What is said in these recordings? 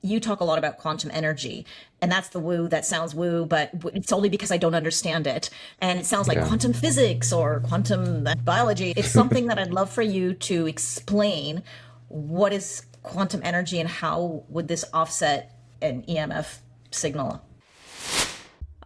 You talk a lot about quantum energy, and that's the woo that sounds woo, but it's only because I don't understand it. And it sounds like Okay. quantum physics or quantum biology. It's something that I'd love for you to explain. What is quantum energy and how would this offset an EMF signal?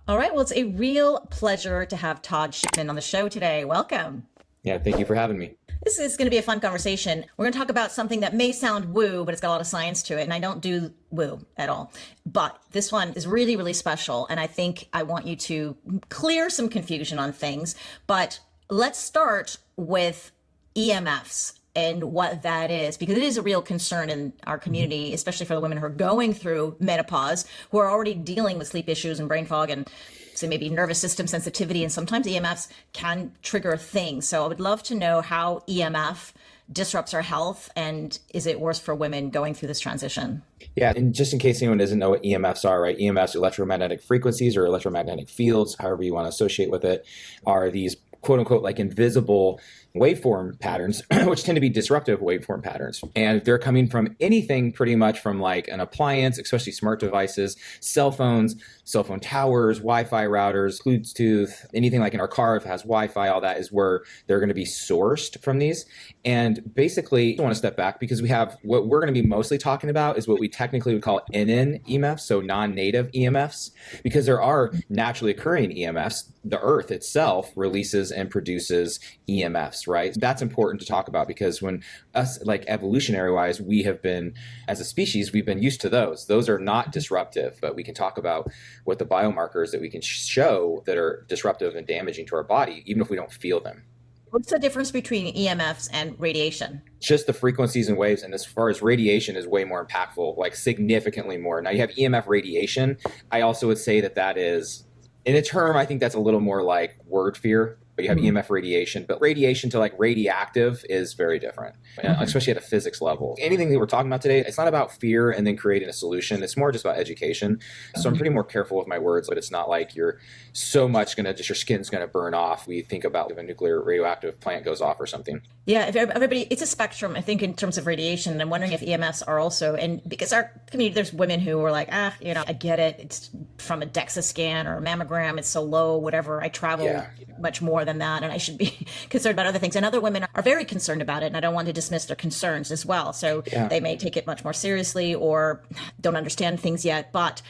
All right, well, it's a real pleasure to have Todd Shipman on the show today. Welcome. Yeah, thank you for having me. This is going to be a fun conversation. We're going to talk about something that may sound woo, but it's got a lot of science to it. And I don't do woo at all. But this one is really, really special. And I think I want you to clear some confusion on things. But let's start with EMFs and what that is, because it is a real concern in our community, especially for the women who are going through menopause, who are already dealing with sleep issues and brain fog and so maybe nervous system sensitivity, and sometimes EMFs can trigger things. So I would love to know how EMF disrupts our health, and is it worse for women going through this transition? Yeah, and just in case anyone doesn't know what EMFs are, right? EMFs, electromagnetic frequencies or electromagnetic fields, however you want to associate with it, are these quote unquote like invisible waveform patterns, which tend to be disruptive waveform patterns. And they're coming from anything pretty much from like an appliance, especially smart devices, cell phones, cell phone towers, Wi-Fi routers, Bluetooth, anything like in our car if it has Wi-Fi, all that is where they're going to be sourced from these. And basically, I want to step back because we have what we're going to be mostly talking about is what we technically would call NN EMFs, so non-native EMFs, because there are naturally occurring EMFs. The earth itself releases and produces EMFs, right? That's important to talk about because when us, like evolutionary wise, we have been, as a species, we've been used to those. Those are not disruptive, but we can talk about what the biomarkers that we can show that are disruptive and damaging to our body, even if we don't feel them. What's the difference between EMFs and radiation? Just the frequencies and waves. And as far as radiation is way more impactful, like significantly more. Now you have EMF radiation. I also would say that that is, in a term, I think that's a little more like word fear. But you have EMF radiation, but radiation to like radioactive is very different, especially at a physics level. Anything that we're talking about today, it's not about fear and then creating a solution. It's more just about education. So I'm pretty more careful with my words, but it's not like you're so much going to just your skin's going to burn off. We think about if a nuclear radioactive plant goes off or something. Yeah, if everybody, it's a spectrum, I think, in terms of radiation. I'm wondering if EMFs are also, and because our community, there's women who are like, I get it. It's from a DEXA scan or a mammogram. It's so low, whatever. I travel much more than that, and I should be concerned about other things. And other women are very concerned about it, and I don't want to dismiss their concerns as well. So they may take it much more seriously or don't understand things yet. But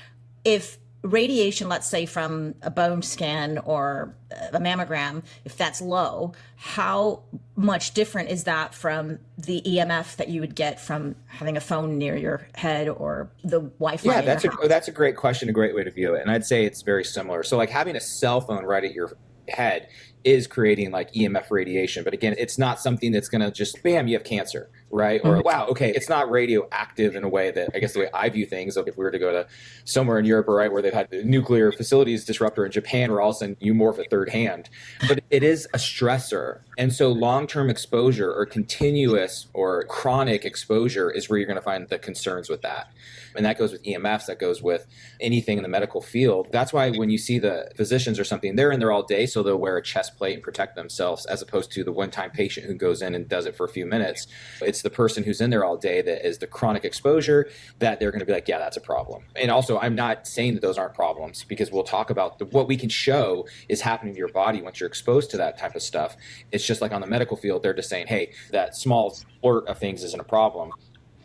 if radiation, let's say from a bone scan or a mammogram, if that's low, how much different is that from the EMF that you would get from having a phone near your head or the Wi-Fi? Yeah, that's a great question, a great way to view it. And I'd say it's very similar. So like having a cell phone right at your head is creating like EMF radiation. But again, it's not something that's going to just, bam, you have cancer, right? Or wow, okay, it's not radioactive in a way that, I guess the way I view things, if we were to go to somewhere in Europe, right, where they've had the nuclear facilities disrupt, or in Japan, where all of a sudden you morph a third hand. But it is a stressor. And so long-term exposure or continuous or chronic exposure is where you're going to find the concerns with that. And that goes with EMFs, that goes with anything in the medical field. That's why when you see the physicians or something, they're in there all day, so they'll wear a chest plate and protect themselves, as opposed to the one-time patient who goes in and does it for a few minutes. It's the person who's in there all day that is the chronic exposure that they're going to be like, yeah, that's a problem. And also, I'm not saying that those aren't problems, because we'll talk about what we can show is happening to your body once you're exposed to that type of stuff. It's just like on the medical field, they're just saying, hey, that small splurt of things isn't a problem.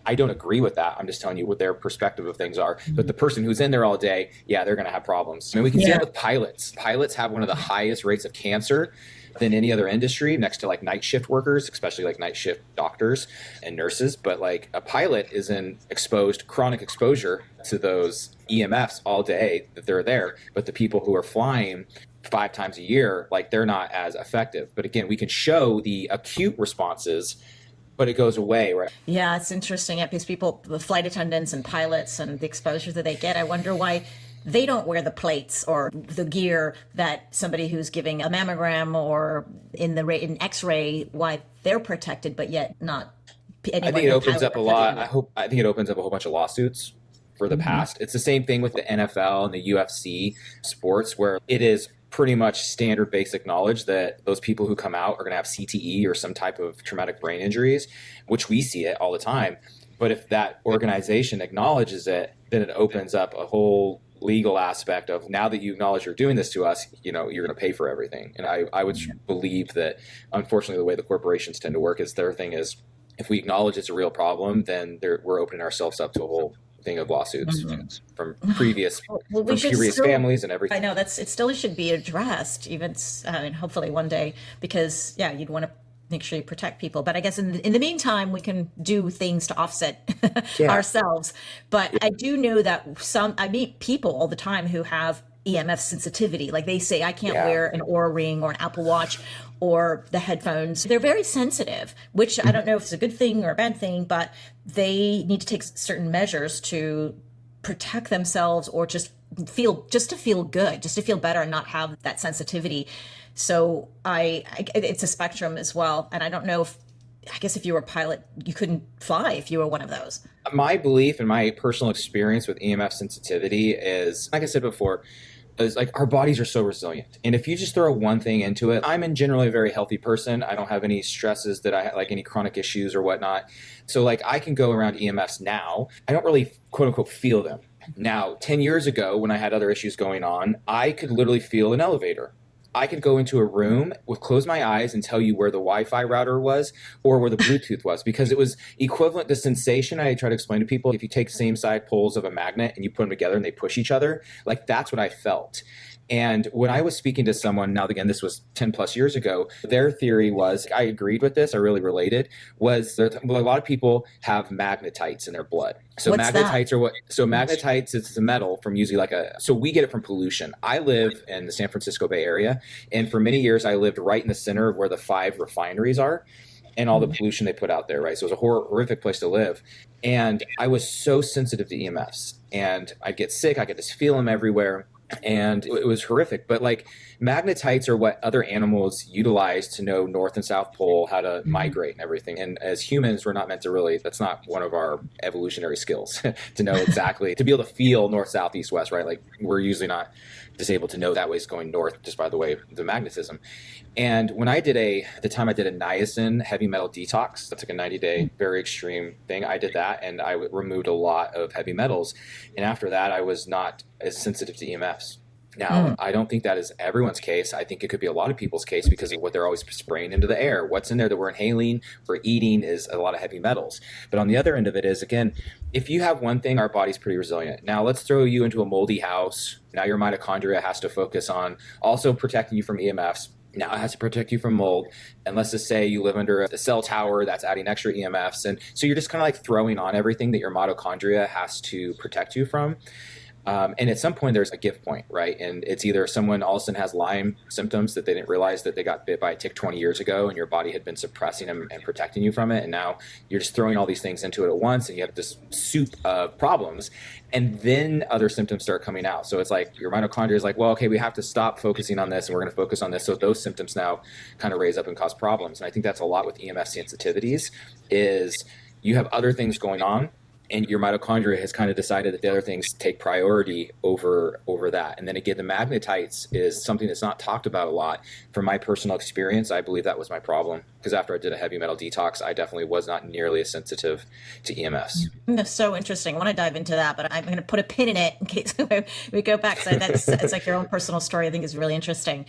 I don't agree with that. I'm just telling you what their perspective of things are. But the person who's in there all day, yeah, they're going to have problems. I mean, we can see that with pilots. Pilots have one of the highest rates of cancer than any other industry, next to like night shift workers, especially like night shift doctors and nurses. But like a pilot is in chronic exposure to those EMFs all day that they're there. But the people who are flying 5 times a year, like they're not as effective. But again, we can show the acute responses, but it goes away, right? Yeah, it's interesting. Yeah, because people, the flight attendants and pilots and the exposure that they get, I wonder why they don't wear the plates or the gear that somebody who's giving a mammogram or in X-ray, why they're protected, but yet not. I think it opens up a lot. I think it opens up a whole bunch of lawsuits for the past. It's the same thing with the NFL and the UFC sports, where it is pretty much standard basic knowledge that those people who come out are going to have CTE or some type of traumatic brain injuries, which we see it all the time. But if that organization acknowledges it, then it opens up a whole legal aspect of, now that you acknowledge you're doing this to us, you're going to pay for everything. And I would believe that, unfortunately, the way the corporations tend to work is their thing is, if we acknowledge it's a real problem, then we're opening ourselves up to a whole thing of lawsuits from previous families and everything. I know it still should be addressed, even hopefully one day, because you'd want to make sure you protect people. But I guess in the meantime, we can do things to offset ourselves. But I do know that I meet people all the time who have EMF sensitivity. Like they say, I can't wear an Oura Ring or an Apple Watch or the headphones. They're very sensitive, which I don't know if it's a good thing or a bad thing, but they need to take certain measures to protect themselves, or just to feel good, just to feel better and not have that sensitivity. So it's a spectrum as well. And I don't know I guess if you were a pilot, you couldn't fly if you were one of those. My belief and my personal experience with EMF sensitivity is, like I said before, is like our bodies are so resilient. And if you just throw one thing into it, I'm generally a very healthy person. I don't have any stresses that I have, like any chronic issues or whatnot. So like I can go around EMFs now. I don't really quote unquote feel them. Now, 10 years ago, when I had other issues going on, I could literally feel an elevator. I could go into a room, close my eyes and tell you where the Wi-Fi router was or where the Bluetooth was, because it was equivalent to sensation. I try to explain to people, if you take same side poles of a magnet and you put them together and they push each other, like that's what I felt. And when I was speaking to someone, now again, this was 10 plus years ago, their theory was, I agreed with this, I really related, was a lot of people have magnetites in their blood. So What's magnetites that? are magnetites is a metal from usually so we get it from pollution. I live in the San Francisco Bay Area, and for many years I lived right in the center of where the 5 refineries are and all the pollution they put out there, right? So it was a horrific place to live. And I was so sensitive to EMFs, and I'd get sick, I could just feel them everywhere. And it was horrific. But like magnetites are what other animals utilize to know North and South Pole, how to migrate and everything. And as humans, we're not meant to that's not one of our evolutionary skills to know exactly, to be able to feel north, south, east, west, right? Like we're usually not just able to know that way is going north just by the way, the magnetism. And when at the time I did a niacin heavy metal detox, that's like a 90-day, very extreme thing. I did that and I removed a lot of heavy metals. And after that, I was not as sensitive to EMFs. Now, I don't think that is everyone's case. I think it could be a lot of people's case because of what they're always spraying into the air. What's in there that we're inhaling, we're eating is a lot of heavy metals. But on the other end of it is, again, if you have one thing, our body's pretty resilient. Now, let's throw you into a moldy house. Now your mitochondria has to focus on also protecting you from EMFs. Now it has to protect you from mold. And let's just say you live under a cell tower that's adding extra EMFs. And so you're just kind of like throwing on everything that your mitochondria has to protect you from. And at some point, there's a give point, right? And it's either someone all of a sudden has Lyme symptoms that they didn't realize that they got bit by a tick 20 years ago and your body had been suppressing them and protecting you from it. And now you're just throwing all these things into it at once and you have this soup of problems. And then other symptoms start coming out. So it's like your mitochondria is like, well, okay, we have to stop focusing on this and we're going to focus on this. So those symptoms now kind of raise up and cause problems. And I think that's a lot with EMF sensitivities is you have other things going on. And your mitochondria has kind of decided that the other things take priority over that. And then again, the magnetites is something that's not talked about a lot. From my personal experience, I believe that was my problem. Because after I did a heavy metal detox, I definitely was not nearly as sensitive to EMFs. That's so interesting. I want to dive into that, but I'm going to put a pin in it in case we go back. So it's like your own personal story. I think is really interesting.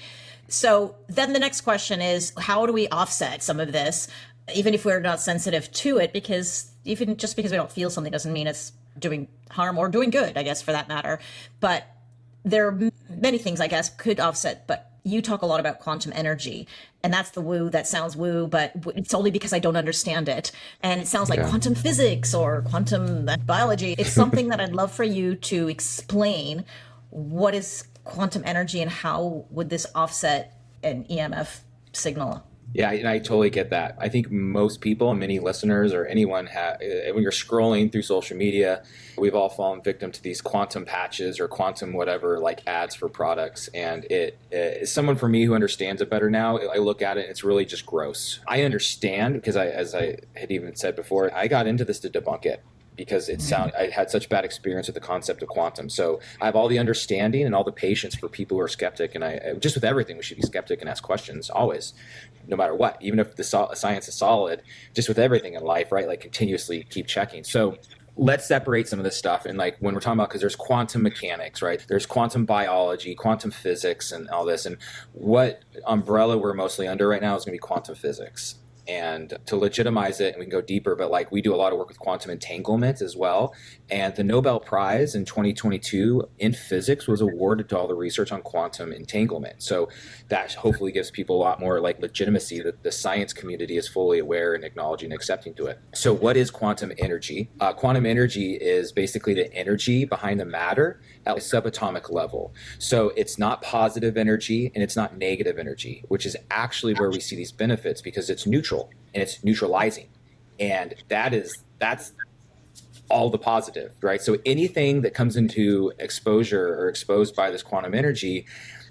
So then the next question is, how do we offset some of this, even if we're not sensitive to it? Because even just because we don't feel something doesn't mean it's doing harm or doing good, I guess, for that matter. But there are many things, I guess, could offset. But you talk a lot about quantum energy, and that's the woo that sounds woo, but it's only because I don't understand it. And it sounds like quantum physics or quantum biology. It's something that I'd love for you to explain. What is quantum energy and how would this offset an EMF signal? Yeah, and I totally get that. I think most people, many listeners or anyone, when you're scrolling through social media, we've all fallen victim to these quantum patches or quantum whatever, like ads for products. And as someone for me who understands it better now, I look at it, it's really just gross. I understand because as I had even said before, I got into this to debunk it. because I had such bad experience with the concept of quantum. So I have all the understanding and all the patience for people who are skeptic. And I just with everything, we should be skeptic and ask questions always, no matter what, even if the science is solid, just with everything in life, right? Like continuously keep checking. So let's separate some of this stuff. And like when we're talking about, because there's quantum mechanics, right? There's quantum biology, quantum physics, and all this. And what umbrella we're mostly under right now is going to be quantum physics. And to legitimize it, and we can go deeper, but like we do a lot of work with quantum entanglement as well. And the Nobel Prize in 2022 in physics was awarded to all the research on quantum entanglement. So that hopefully gives people a lot more like legitimacy that the science community is fully aware and acknowledging and accepting to it. So what is quantum energy? Quantum energy is basically the energy behind the matter at a subatomic level. So it's not positive energy and it's not negative energy, which is actually where we see these benefits because it's neutral and it's neutralizing. And that's all the positive, right? So anything that comes into exposure or exposed by this quantum energy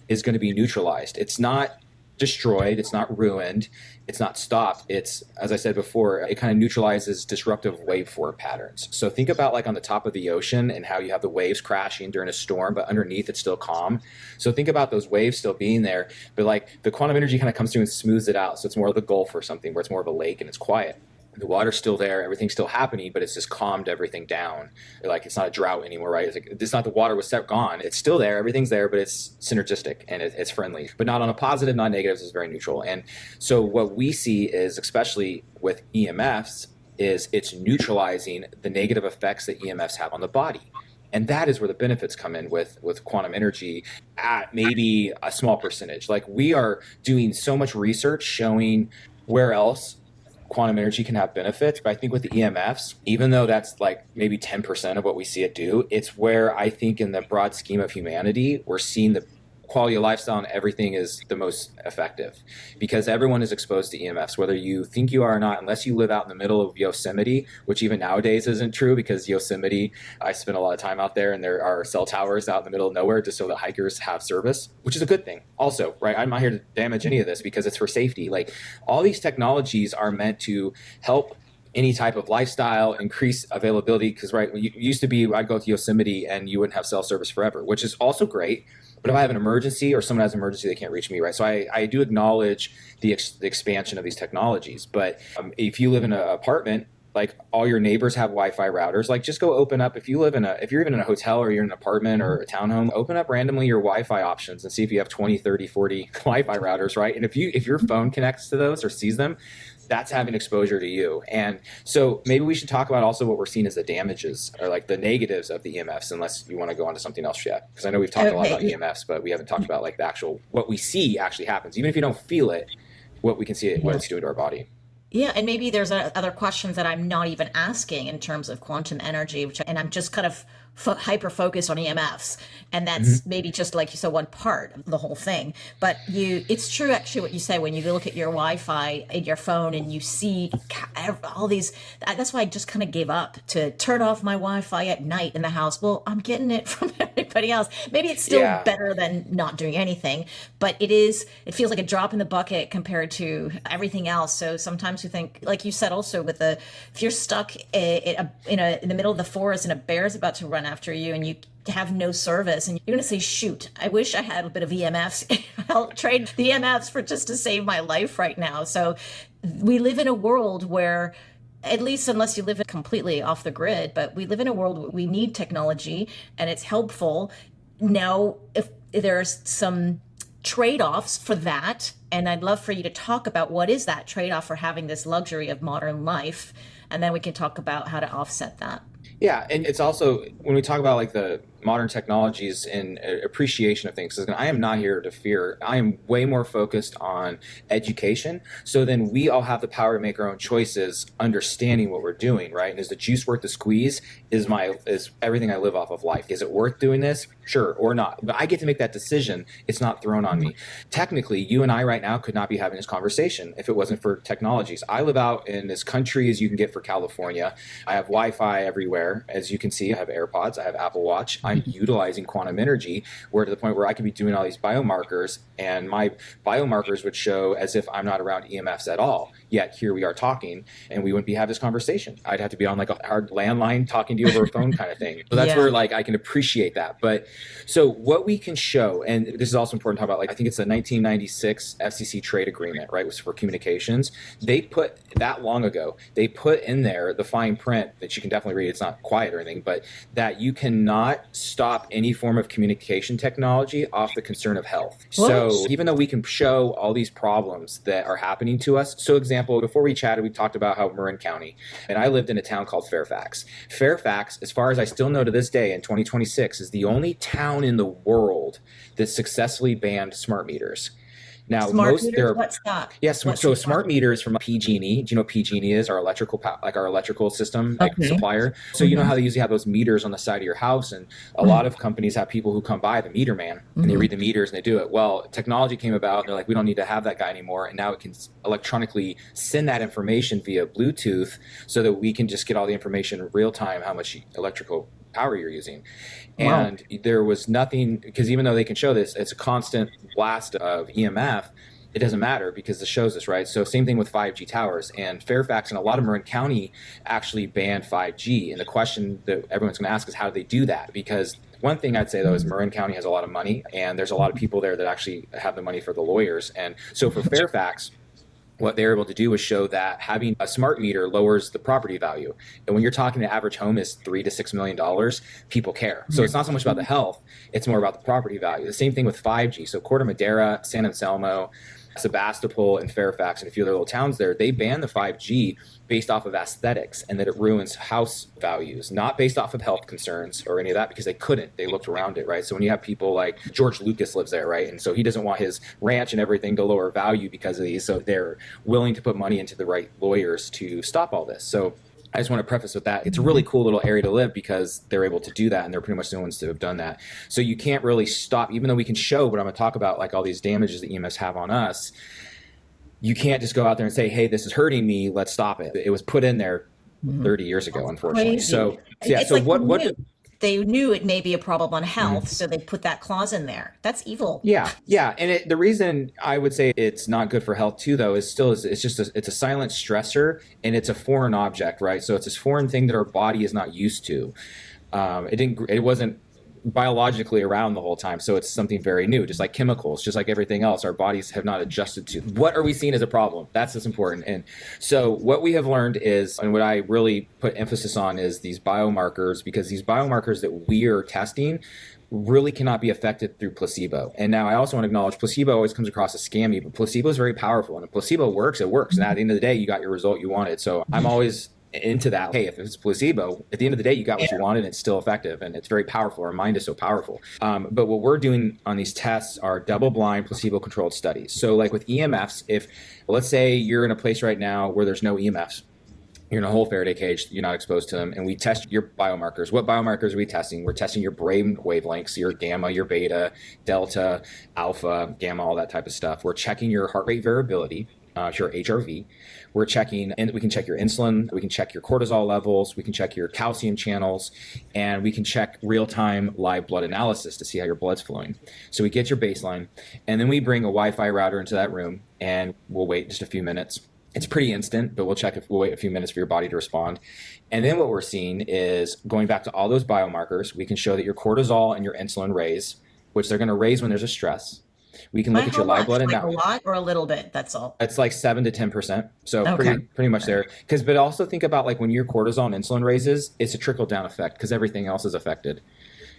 is going to be neutralized. It's not destroyed, it's not ruined, it's not stopped. It's, as I said before, it kind of neutralizes disruptive waveform patterns. So think about like on the top of the ocean and how you have the waves crashing during a storm, but underneath it's still calm. So think about those waves still being there, but like the quantum energy kind of comes through and smooths it out. So it's more of the Gulf or something where it's more of a lake and it's quiet. The water's still there, everything's still happening, but it's just calmed everything down. Like it's not a drought anymore, right? It's not the water was gone. It's still there, everything's there, but it's synergistic and it's friendly, but not on a positive, not negatives. It's very neutral. And so what we see is, especially with EMFs, is it's neutralizing the negative effects that EMFs have on the body. And that is where the benefits come in with quantum energy at maybe a small percentage. Like we are doing so much research showing where else quantum energy can have benefits, but I think with the EMFs, even though that's like maybe 10% of what we see it do, it's where I think in the broad scheme of humanity, we're seeing the quality of lifestyle and everything is the most effective because everyone is exposed to EMFs, whether you think you are or not, unless you live out in the middle of Yosemite, which even nowadays isn't true because Yosemite, I spent a lot of time out there and there are cell towers out in the middle of nowhere just so that hikers have service, which is a good thing also, right? I'm not here to damage any of this because it's for safety. Like all these technologies are meant to help any type of lifestyle, increase availability. Because right, it used to be I'd go to Yosemite and you wouldn't have cell service forever, which is also great. But if I have an emergency or someone has an emergency, they can't reach me, right? So I do acknowledge the expansion of these technologies. But if you live in an apartment, like all your neighbors have Wi-Fi routers, like just go open up. If you're even in a hotel or you're in an apartment or a townhome, open up randomly your Wi-Fi options and see if you have 20, 30, 40 Wi-Fi routers, right? And if your phone connects to those or sees them, that's having exposure to you. And so maybe we should talk about also what we're seeing as the damages or like the negatives of the EMFs, unless you want to go on to something else yet. Because I know we've talked a lot about EMFs, but we haven't talked about like the actual, what we see actually happens. Even if you don't feel it, what we can see, what it's doing to our body. Yeah, and maybe there's other questions that I'm not even asking in terms of quantum energy, and I'm just kind of hyper focused on EMFs, and that's maybe just like you said, one part of the whole thing. But it's true actually what you say when you look at your Wi-Fi in your phone and you see all these. That's why I just kind of gave up to turn off my Wi-Fi at night in the house. Well, I'm getting it from everybody else. Maybe it's still better than not doing anything, but it feels like a drop in the bucket compared to everything else. So sometimes you think, like you said, also with if you're stuck in the middle of the forest and a bear's about to run after you and you have no service and you're going to say, shoot, I wish I had a bit of EMFs. I'll trade the EMFs for just to save my life right now. So we live in a world where, at least unless you live completely off the grid, but we live in a world where we need technology and it's helpful. Now, if there's some trade-offs for that, and I'd love for you to talk about what is that trade-off for having this luxury of modern life, and then we can talk about how to offset that. Yeah, and it's also when we talk about like the modern technologies and appreciation of things, because I am not here to fear. I am way more focused on education. So then we all have the power to make our own choices, understanding what we're doing, right? And is the juice worth the squeeze? Is everything I live off of life? Is it worth doing this? Sure, or not. But I get to make that decision. It's not thrown on me. Technically, you and I right now could not be having this conversation if it wasn't for technologies. I live out in as country as you can get for California. I have Wi-Fi everywhere. As you can see, I have AirPods, I have Apple Watch. I'm utilizing quantum energy, where to the point where I could be doing all these biomarkers, and my biomarkers would show as if I'm not around EMFs at all. Yet here we are talking, and we wouldn't be having this conversation. I'd have to be on like a hard landline talking to you over a phone kind of thing. So that's where like I can appreciate that. But so what we can show, and this is also important to talk about, like I think it's the 1996 FCC trade agreement, right? It was for communications. They put that long ago, they put in there the fine print that you can definitely read. It's not quiet or anything, but that you cannot stop any form of communication technology off the concern of health. What? So even though we can show all these problems that are happening to us, so example, before we chatted, we talked about how Marin County, and I lived in a town called Fairfax. Fairfax, as far as I still know to this day in 2026, is the only town in the world that successfully banned smart meters. Now, Smart meters? What's that? Yes, so smart meters from PG&E. Do you know what PG&E is? Our electrical system supplier. So you know how they usually have those meters on the side of your house, and a lot of companies have people who come by, the meter man, and they read the meters and they do it. Well, technology came about, and they're like, we don't need to have that guy anymore, and now it can electronically send that information via Bluetooth, so that we can just get all the information in real time, how much electrical power you're using. And there was nothing, because even though they can show this, it's a constant blast of EMF. It doesn't matter because this shows us, right? So same thing with 5G towers, and Fairfax and a lot of Marin County actually banned 5G. And the question that everyone's going to ask is, how do they do that? Because one thing I'd say though is Marin County has a lot of money, and there's a lot of people there that actually have the money for the lawyers. And so for Fairfax, what they were able to do was show that having a smart meter lowers the property value. And when you're talking the average home is $3 to $6 million, people care. So it's not so much about the health, it's more about the property value. The same thing with 5G. So Corte Madera, San Anselmo, Sebastopol, and Fairfax, and a few other little towns there, they banned the 5G based off of aesthetics and that it ruins house values, not based off of health concerns or any of that, because they couldn't. They looked around it, right? So when you have people like George Lucas lives there, right? And so he doesn't want his ranch and everything to lower value because of these. So they're willing to put money into the right lawyers to stop all this. So I just want to preface with that. It's a really cool little area to live because they're able to do that, and they're pretty much the ones that have done that. So you can't really stop, even though we can show, but I'm going to talk about like all these damages that EMFs have on us. You can't just go out there and say, hey, this is hurting me, let's stop it. It was put in there 30 years ago, unfortunately. Crazy. So yeah, it's so like what they knew it may be a problem on health, so they put that clause in there. That's evil. Yeah. And the reason I would say it's not good for health too, though, is it's just it's a silent stressor, and it's a foreign object, right? So it's this foreign thing that our body is not used to. It wasn't biologically around the whole time, so it's something very new, just like chemicals, just like everything else our bodies have not adjusted to. What are we seeing as a problem? That's what's important. And so what we have learned is, and what I really put emphasis on, is these biomarkers, because these biomarkers that we are testing really cannot be affected through placebo. And now I also want to acknowledge placebo always comes across as scammy, but placebo is very powerful, and if placebo works, it works. And at the end of the day, you got your result you wanted. So I'm always into that. Hey, if it's placebo, at the end of the day, you got what you wanted, and it's still effective, and it's very powerful. Our mind is so powerful. But what we're doing on these tests are double-blind, placebo-controlled studies. So like with EMFs, if let's say you're in a place right now where there's no EMFs, you're in a whole Faraday cage, you're not exposed to them, and we test your biomarkers. What biomarkers are we testing? We're testing your brain wavelengths, your gamma, your beta, delta, alpha, gamma, all that type of stuff. We're checking your heart rate variability, your HRV. We're checking, and we can check your insulin, we can check your cortisol levels, we can check your calcium channels, and we can check real-time live blood analysis to see how your blood's flowing. So we get your baseline, and then we bring a Wi-Fi router into that room, and we'll wait just a few minutes. It's pretty instant, but we'll wait a few minutes for your body to respond. And then what we're seeing is, going back to all those biomarkers, we can show that your cortisol and your insulin raise, which they're going to raise when there's a stress. We can look at your live blood and like a lot or a little bit. That's all. It's like 7 to 10%. So pretty much there. But also think about like when your cortisol and insulin raises, it's a trickle down effect because everything else is affected.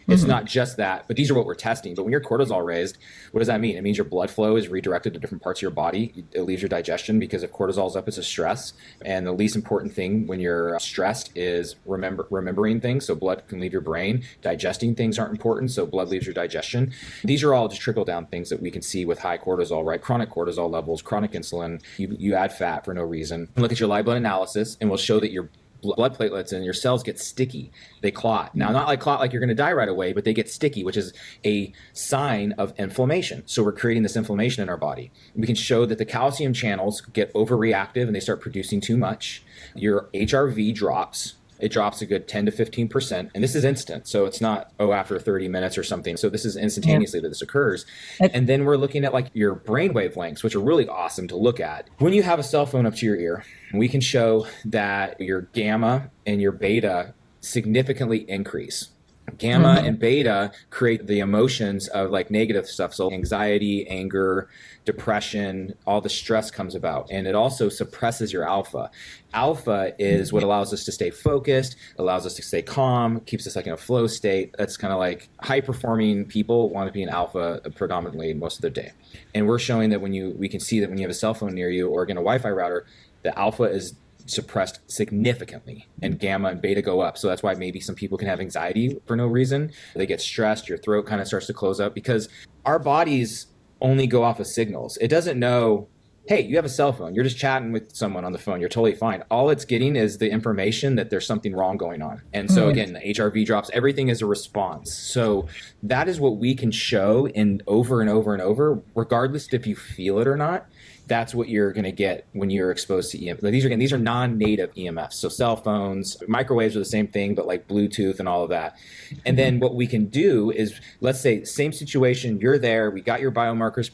It's not just that, but these are what we're testing. But when your cortisol raised, what does that mean? It means your blood flow is redirected to different parts of your body. It leaves your digestion, because if cortisol's up, it's a stress. And the least important thing when you're stressed is remembering things. So blood can leave your brain. Digesting things aren't important, so blood leaves your digestion. These are all just trickle down things that we can see with high cortisol, right? Chronic cortisol levels, chronic insulin. You add fat for no reason. Look at your live blood analysis, and we'll show that your blood platelets and your cells get sticky. They clot. Now, not like clot like you're going to die right away, but they get sticky, which is a sign of inflammation. So we're creating this inflammation in our body. We can show that the calcium channels get overreactive and they start producing too much. Your HRV drops. it drops a good 10 to 15%. And this is instant. So it's not, oh, after 30 minutes or something. So this is instantaneously that this occurs. And then we're looking at like your brain wavelengths, which are really awesome to look at. When you have a cell phone up to your ear, we can show that your gamma and your beta significantly increase. Gamma and beta create the emotions of like negative stuff. So anxiety, anger, depression, all the stress comes about. And it also suppresses your alpha. Alpha is what allows us to stay focused, allows us to stay calm, keeps us like in a flow state. That's kind of like high performing people want to be in alpha predominantly most of the day. And we're showing that we can see that when you have a cell phone near you or again, a Wi-Fi router, the alpha is suppressed significantly and gamma and beta go up. So that's why maybe some people can have anxiety for no reason. They get stressed, your throat kind of starts to close up because our bodies only go off of signals. It doesn't know, hey, you have a cell phone. You're just chatting with someone on the phone. You're totally fine. All it's getting is the information that there's something wrong going on. And so again, the HRV drops, everything is a response. So that is what we can show in over and over and over, regardless if you feel it or not. That's what you're going to get when you're exposed to EMF. These are non-native EMFs. So cell phones, microwaves are the same thing, but like Bluetooth and all of that. And then what we can do is, let's say, same situation, you're there, we got your biomarkers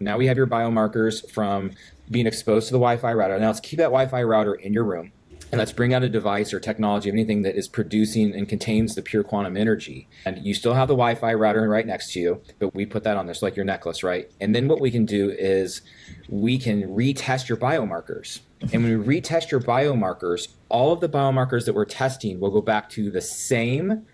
now we have your biomarkers from being exposed to the Wi-Fi router. Now let's keep that Wi-Fi router in your room. And let's bring out a device or technology, anything that is producing and contains the pure quantum energy. And you still have the Wi-Fi router right next to you, but we put that on there, so like your necklace, right? And then what we can do is we can retest your biomarkers. And when we retest your biomarkers, all of the biomarkers that we're testing will go back to the same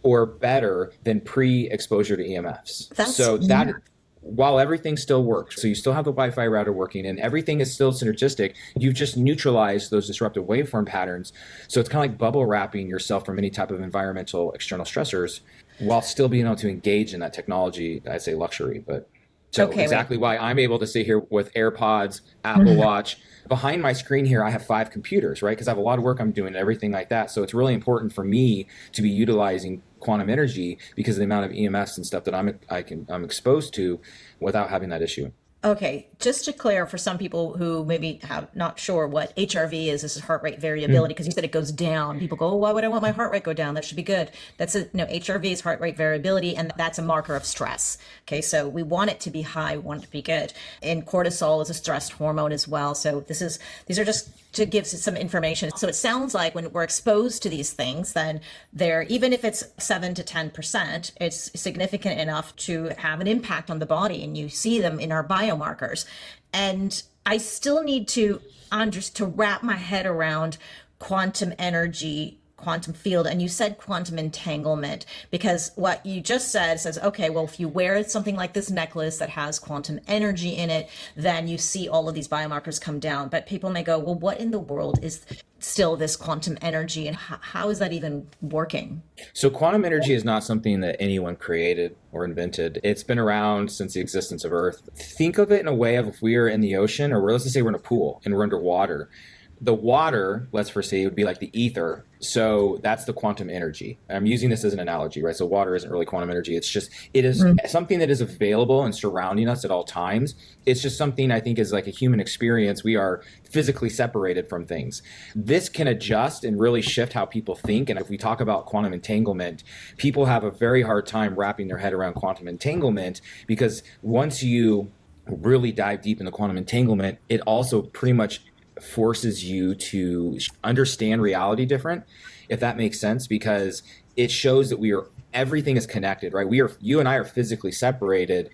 or better than pre-exposure to EMFs. While everything still works, so you still have the Wi-Fi router working and everything is still synergistic, you've just neutralized those disruptive waveform patterns. So it's kind of like bubble wrapping yourself from any type of environmental external stressors while still being able to engage in that technology. I'd say luxury, but why I'm able to sit here with AirPods, Apple Watch. Behind my screen here, I have 5 computers, right? Because I have a lot of work I'm doing and everything like that. So it's really important for me to be utilizing quantum energy because of the amount of EMFs and stuff that I'm exposed to without having that issue. Okay, just to clear for some people who maybe have not sure what HRV is, this is heart rate variability, because you said it goes down. People go, oh, why would I want my heart rate go down? That should be good. HRV is heart rate variability, and that's a marker of stress. Okay, so we want it to be high, we want it to be good. And cortisol is a stress hormone as well. So these are just to give some information. So it sounds like when we're exposed to these things, then even if it's 7 to 10%, it's significant enough to have an impact on the body, and you see them in our biomarkers. And I still need to wrap my head around quantum energy, quantum field, and you said quantum entanglement, because what you just said says, okay, well, if you wear something like this necklace that has quantum energy in it, then you see all of these biomarkers come down. But people may go, well, what in the world is still this quantum energy, and how is that even working? So quantum energy is not something that anyone created or invented. It's been around since the existence of Earth. Think of it in a way of if we are in the ocean, or let's just say we're in a pool and we're underwater. The water, let's foresee, would be like the ether. So that's the quantum energy. I'm using this as an analogy, right? So water isn't really quantum energy. It is something that is available and surrounding us at all times. It's just something I think is like a human experience. We are physically separated from things. This can adjust and really shift how people think. And if we talk about quantum entanglement, people have a very hard time wrapping their head around quantum entanglement, because once you really dive deep into quantum entanglement, it also pretty much forces you to understand reality different, if that makes sense, because it shows that everything is connected, right? You and I are physically separated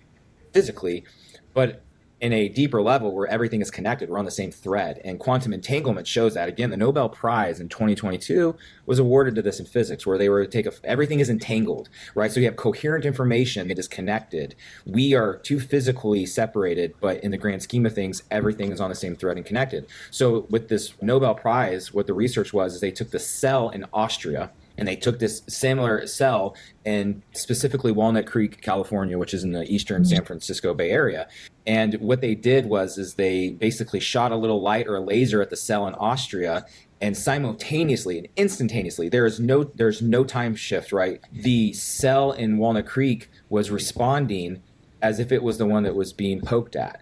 but in a deeper level where everything is connected, we're on the same thread. And quantum entanglement shows that. Again, the Nobel Prize in 2022 was awarded to this in physics, where they were to everything is entangled, right? So you have coherent information that is connected. We are too physically separated, but in the grand scheme of things, everything is on the same thread and connected. So with this Nobel Prize, what the research was is they took the cell in Austria, and they took this similar cell in specifically Walnut Creek, California, which is in the eastern San Francisco Bay Area. And what they did is they basically shot a little light or a laser at the cell in Austria, and simultaneously and instantaneously, there's no time shift, right? The cell in Walnut Creek was responding as if it was the one that was being poked at.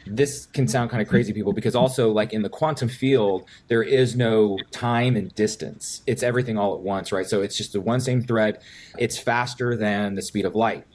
this can sound kind of crazy to people, because also like in the quantum field, there is no time and distance. It's everything all at once, right? So it's just the one same thread. It's faster than the speed of light.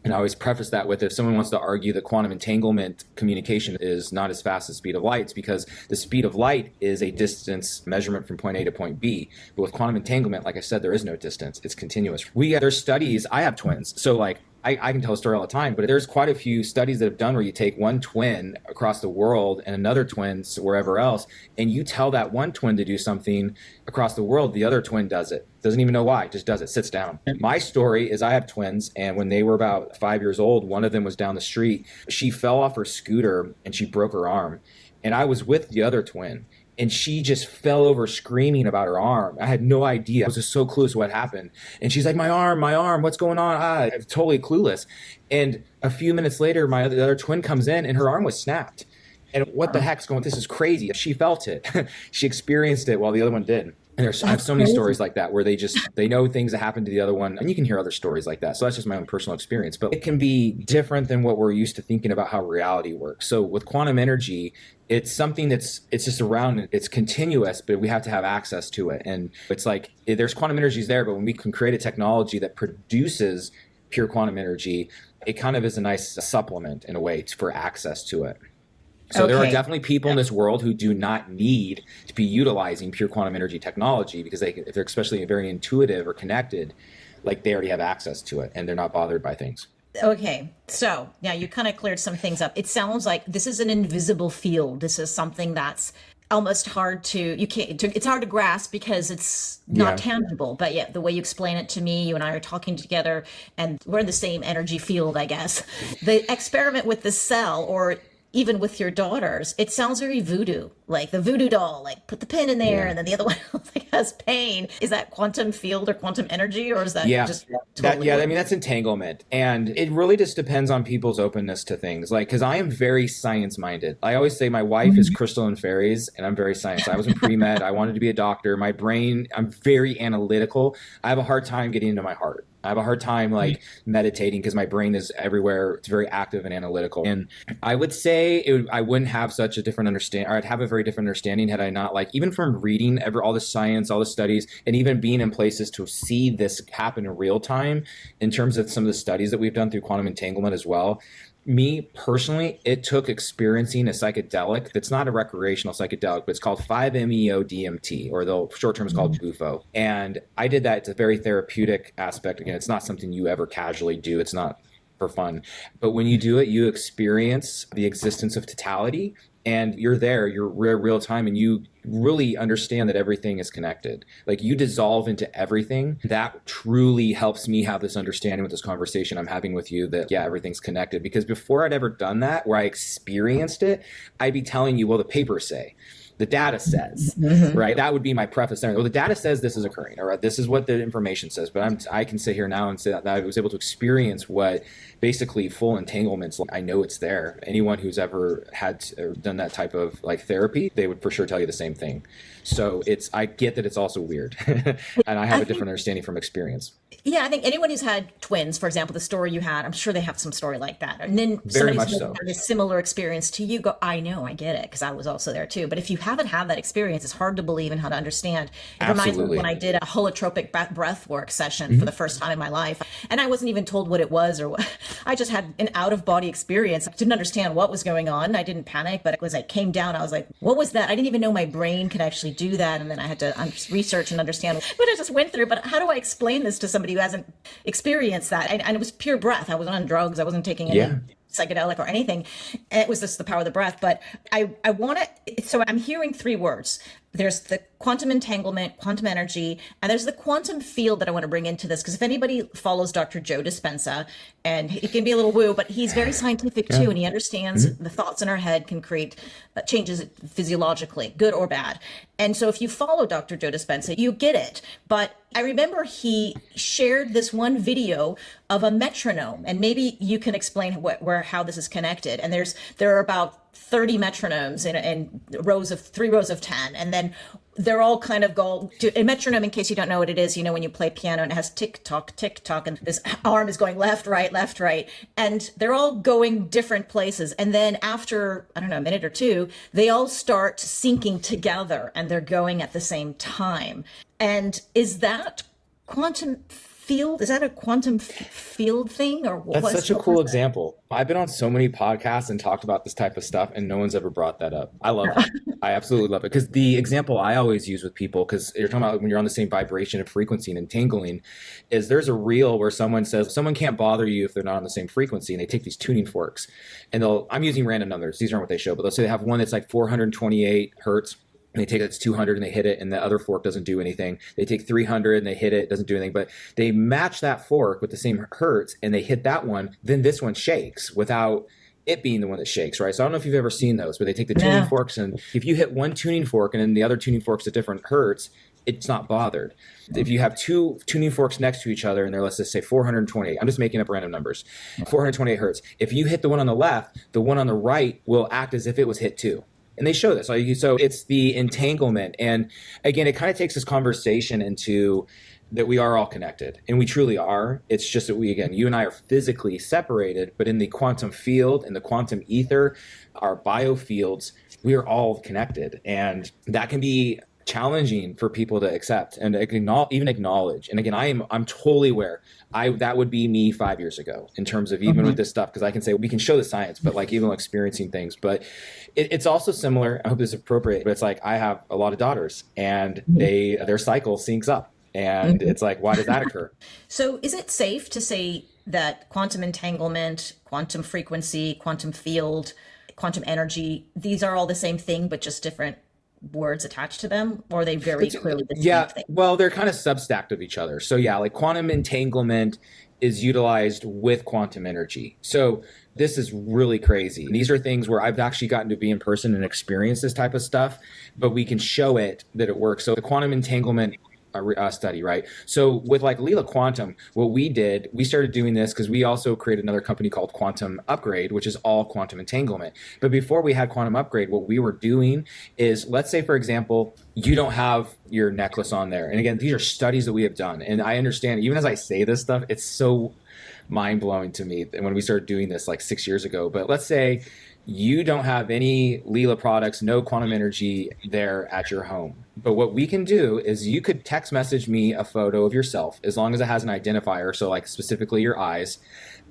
And I always preface that with, if someone wants to argue that quantum entanglement communication is not as fast as the speed of light, it's because the speed of light is a distance measurement from point A to point B. But with quantum entanglement, like I said, there is no distance. It's continuous. There's studies. I have twins. So like I can tell a story all the time, but there's quite a few studies that have done where you take one twin across the world and another twin wherever else, and you tell that one twin to do something across the world, the other twin does it. Doesn't even know why, just does it, sits down. My story is I have twins, and when they were about 5 years old, one of them was down the street. She fell off her scooter and she broke her arm. And I was with the other twin, and she just fell over screaming about her arm. I had no idea. I was just so clueless what happened. And she's like, my arm, what's going on? I'm totally clueless. And a few minutes later, the other twin comes in and her arm was snapped. And what the heck's going on? This is crazy. She felt it. She experienced it while the other one didn't. And I have so many stories like that where they know things that happened to the other one, and you can hear other stories like that. So that's just my own personal experience, but it can be different than what we're used to thinking about how reality works. So with quantum energy, it's something it's just around, it's continuous, but we have to have access to it. And it's like, there's quantum energies there, but when we can create a technology that produces pure quantum energy, it kind of is a nice supplement in a way for access to it. So there are definitely people in this world who do not need to be utilizing pure quantum energy technology, because if they're especially very intuitive or connected, like they already have access to it and they're not bothered by things. Okay, so now you kind of cleared some things up. It sounds like this is an invisible field. This is something that's almost hard it's hard to grasp because it's not tangible. But yeah, the way you explain it to me, you and I are talking together and we're in the same energy field, I guess. The experiment with the cell, or even with your daughters, it sounds very voodoo, like the voodoo doll, like put the pin in there and then the other one like has pain. Is that quantum field or quantum energy, or is that just totally I mean, that's entanglement. And it really just depends on people's openness to things. Like, because I am very science minded. I always say my wife is crystal and fairies, and I'm very science. I was in pre-med. I wanted to be a doctor. My brain, I'm very analytical. I have a hard time getting into my heart. I have a hard time like meditating because my brain is everywhere. It's very active and analytical. And I would say I wouldn't have such a different understanding, or I'd have a very different understanding had I not, like, even from reading all the science, all the studies, and even being in places to see this happen in real time in terms of some of the studies that we've done through quantum entanglement as well. Me personally, it took experiencing a psychedelic that's not a recreational psychedelic, but it's called 5-MeO-DMT, or the short term is called BUFO. And I did that. It's a very therapeutic aspect. Again, it's not something you ever casually do. It's not for fun. But when you do it, you experience the existence of totality, and you're there, you're real time, and you really understand that everything is connected. Like, you dissolve into everything. That truly helps me have this understanding with this conversation I'm having with you, that everything's connected. Because before I'd ever done that, where I experienced it, I'd be telling you, well, the papers say, the data says, right? That would be my preface there. Well, the data says this is occurring, all right? This is what the information says. But I can sit here now and say that I was able to experience what basically full entanglements. I know it's there. Anyone who's ever done that type of like therapy, they would for sure tell you the same thing. So I get that it's also weird, and I have a different understanding from experience. Yeah, I think anyone who's had twins, for example, the story you had, I'm sure they have some story like that. And then Very much somebody's so. had a similar experience to you, go, I know, I get it, because I was also there too. But if you haven't had that experience, it's hard to believe and how to understand. It reminds me of when I did a holotropic breath work session for the first time in my life. And I wasn't even told what it was, or what. I just had an out-of-body experience. I didn't understand what was going on. I didn't panic, but as I came down, I was like, what was that? I didn't even know my brain could actually do that. And then I had to research and understand what I just went through. But how do I explain this to somebody who hasn't experienced that? And it was pure breath. I wasn't on drugs. I wasn't taking any psychedelic or anything. And it was just the power of the breath. But I want to, so I'm hearing three words. There's the quantum entanglement, quantum energy, and there's the quantum field that I want to bring into this. Because if anybody follows Dr. Joe Dispenza, and it can be a little woo, but he's very scientific too, and he understands the thoughts in our head can create changes physiologically, good or bad. And so if you follow Dr. Joe Dispenza, you get it. But I remember he shared this one video of a metronome, and maybe you can explain how this is connected. And there are about 30 metronomes in rows of 3 rows of 10, and then they're all kind of go to a metronome. In case you don't know what it is, when you play piano and it has tick tock, and this arm is going left, right, and they're all going different places. And then after, I don't know, a minute or two, they all start syncing together and they're going at the same time. And is that quantum field? Is that a quantum field thing, or what? That's such a cool example. I've been on so many podcasts and talked about this type of stuff, and no one's ever brought that up. I love it. I absolutely love it, because the example I always use with people, because you're talking about when you're on the same vibration and frequency and entangling, is there's a reel where someone says someone can't bother you if they're not on the same frequency, and they take these tuning forks, and I'm using random numbers. These aren't what they show, but let's say they have one that's like 428 hertz. And they take it's 200 and they hit it, and the other fork doesn't do anything. They take 300 and they hit it doesn't do anything, but they match that fork with the same hertz and they hit that one, then this one shakes without it being the one that shakes, right? So I don't know if you've ever seen those, where they take the tuning forks, and if you hit one tuning fork and then the other tuning fork's at different hertz, it's not bothered. If you have two tuning forks next to each other and they're, let's just say 428, I'm just making up random numbers, 428 hertz. If you hit the one on the left, the one on the right will act as if it was hit too. And they show this. So it's the entanglement. And again, it kind of takes this conversation into that we are all connected, and we truly are. It's just that you and I are physically separated, but in the quantum field, in the quantum ether, our biofields, we are all connected. And that can be challenging for people to accept and even acknowledge. And again, I'm totally aware. That would be me 5 years ago in terms of even with this stuff, because I can say we can show the science, but like even experiencing things. But it's also similar. I hope this is appropriate, but it's like I have a lot of daughters, and their cycle syncs up, and it's like, why does that occur? So is it safe to say that quantum entanglement, quantum frequency, quantum field, quantum energy, these are all the same thing, but just different words attached to them, or are they very clearly the same thing? Well, they're kind of substacked of each other. So like quantum entanglement is utilized with quantum energy. So this is really crazy. These are things where I've actually gotten to be in person and experience this type of stuff, but we can show it that it works. So the quantum entanglement study, right? So with like Lila Quantum, what we did, we started doing this because we also created another company called Quantum Upgrade, which is all quantum entanglement. But before we had Quantum Upgrade, what we were doing is, let's say, for example, you don't have your necklace on there. And again, these are studies that we have done. And I understand, even as I say this stuff, it's so mind-blowing to me when we started doing this like 6 years ago. But let's say you don't have any Lila products, no quantum energy there at your home. But what we can do is you could text message me a photo of yourself, as long as it has an identifier, so like specifically your eyes.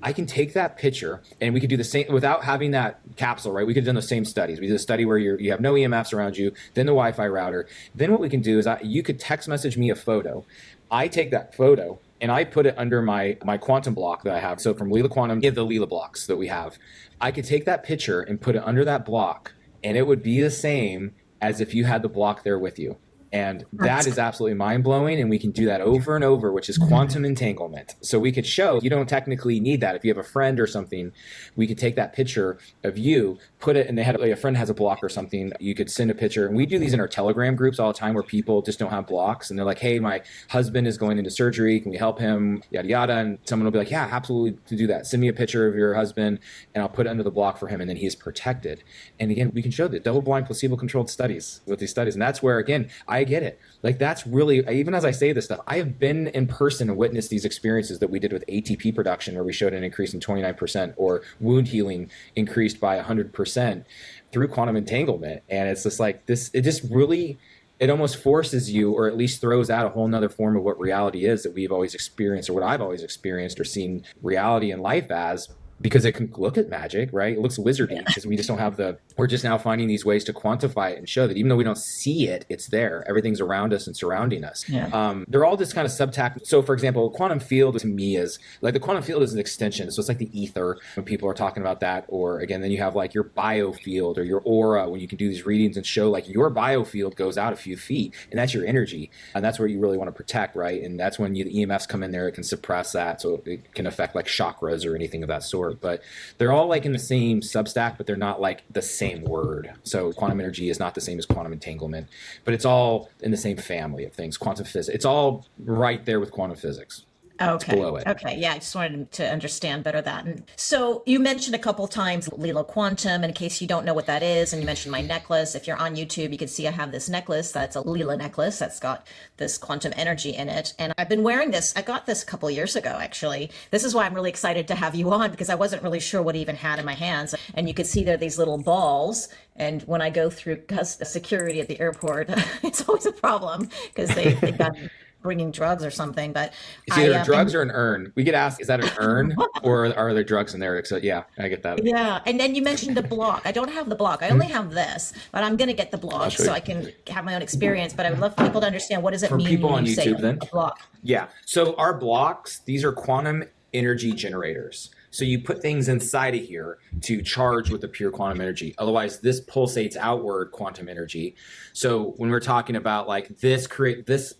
I can take that picture, and we could do the same without having that capsule, right? We could have done the same studies. We did a study where you have no EMFs around you, then the Wi-Fi router. Then what we can do is you could text message me a photo. I take that photo and I put it under my quantum block that I have. So from Lila Quantum, the Lila blocks that we have, I could take that picture and put it under that block, and it would be the same as if you had the block there with you. And that is absolutely mind-blowing, and we can do that over and over, which is quantum entanglement. So we could show you don't technically need that. If you have a friend or something, we could take that picture of you, put it, and a friend has a block or something, you could send a picture. And we do these in our Telegram groups all the time, where people just don't have blocks, and they're like, hey, my husband is going into surgery, can we help him, yada yada. And someone will be like, yeah, absolutely, to do that, send me a picture of your husband and I'll put it under the block for him, and then he's protected. And again, we can show the double-blind placebo-controlled studies with these studies. And that's where, again, I get it. Like, that's really, even as I say this stuff, I have been in person and witnessed these experiences that we did with ATP production, where we showed an increase in 29%, or wound healing increased by 100% through quantum entanglement. And it's just like this, it just really, it almost forces you, or at least throws out a whole nother form of what reality is that we've always experienced, or what I've always experienced or seen reality and life as. Because it can look at magic, right? It looks wizardy, because we just don't have we're just now finding these ways to quantify it and show that even though we don't see it, it's there. Everything's around us and surrounding us. Yeah. They're all just kind of subtact. So for example, quantum field to me is like, the quantum field is an extension. So it's like the ether when people are talking about that. Or again, then you have like your biofield or your aura, when you can do these readings and show like your biofield goes out a few feet, and that's your energy. And that's where you really want to protect, right? And that's when the EMFs come in there, it can suppress that. So it can affect like chakras or anything of that sort. But they're all like in the same substack, but they're not like the same word. So quantum energy is not the same as quantum entanglement, but it's all in the same family of things. Quantum physics, it's all right there with quantum physics. It's Okay. below it. Okay. Yeah. I just wanted to understand better that. And so you mentioned a couple times Lila Quantum, and in case you don't know what that is, and you mentioned my necklace. If you're on YouTube, you can see I have this necklace. That's a Lila necklace that's got this quantum energy in it. And I've been wearing this. I got this a couple years ago, actually. This is why I'm really excited to have you on, because I wasn't really sure what I even had in my hands. And you could see there are these little balls. And when I go through security at the airport, it's always a problem because they've got bringing drugs or something. But It's either drugs or an urn. We get asked, is that an urn or are there drugs in there? So yeah, I get that. Yeah. And then you mentioned the block. I don't have the block. I only have this, but I'm going to get the block so I can have my own experience. But I would love for people to understand, what does it For mean people when on you say YouTube then? a block? Yeah. So our blocks, these are quantum energy generators. So you put things inside of here to charge with the pure quantum energy. Otherwise, this pulsates outward quantum energy. So when we're talking about like this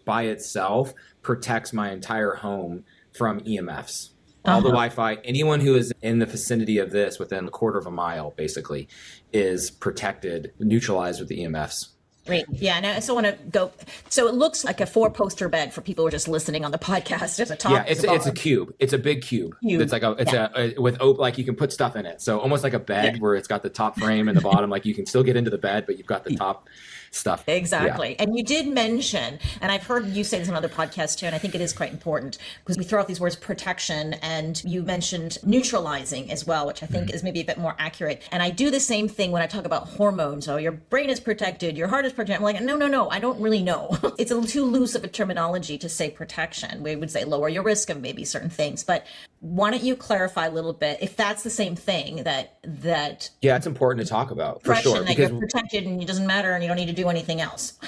by itself protects my entire home from EMFs. All the Wi-Fi, anyone who is in the vicinity of this within a quarter of a mile, basically, is protected, neutralized with the EMFs. Great. Yeah. And I also want to go. So it looks like a 4-poster bed for people who are just listening on the podcast. There's a top. Yeah, it's a cube. It's a big cube. It's like like you can put stuff in it. So almost like a bed where it's got the top frame and the bottom. Like you can still get into the bed, but you've got the top stuff. Exactly. Yeah. And you did mention, and I've heard you say this on other podcasts too, and I think it is quite important because we throw out these words protection, and you mentioned neutralizing as well, which I think is maybe a bit more accurate. And I do the same thing when I talk about hormones. Oh, your brain is protected, your heart is protected. I'm like, no, I don't really know. It's a little too loose of a terminology to say protection. We would say lower your risk of maybe certain things, but why don't you clarify a little bit if that's the same thing that yeah, it's important to talk about for sure, that because you're protected and it doesn't matter and you don't need to do anything else.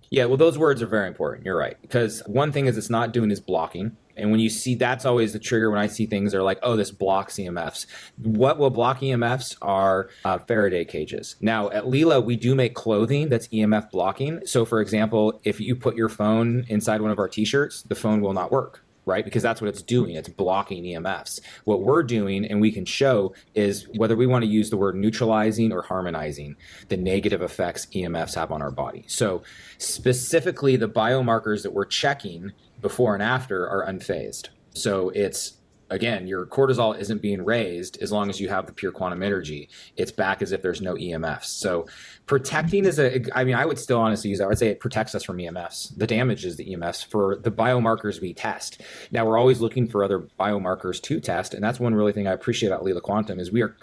Yeah, well, those words are very important. You're right. Because one thing is it's not doing is blocking. And when you see, that's always the trigger when I see things that are like, oh, this blocks EMFs. What will block EMFs are Faraday cages. Now, at Lila, we do make clothing that's EMF blocking. So, for example, if you put your phone inside one of our t-shirts, the phone will not work. Right? Because that's what it's doing. It's blocking EMFs. What we're doing, and we can show, is whether we want to use the word neutralizing or harmonizing the negative effects EMFs have on our body. So specifically, the biomarkers that we're checking before and after are unfazed. So it's, again, your cortisol isn't being raised as long as you have the pure quantum energy. It's back as if there's no EMFs. So protecting is I would still honestly use that. I would say it protects us from EMFs. The damage is the EMFs for the biomarkers we test. Now, we're always looking for other biomarkers to test. And that's one really thing I appreciate about Lila Quantum is we are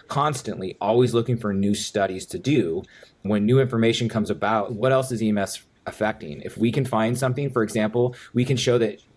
constantly, always looking for new studies to do. When new information comes about, what else is EMFs affecting? If we can find something, for example, we can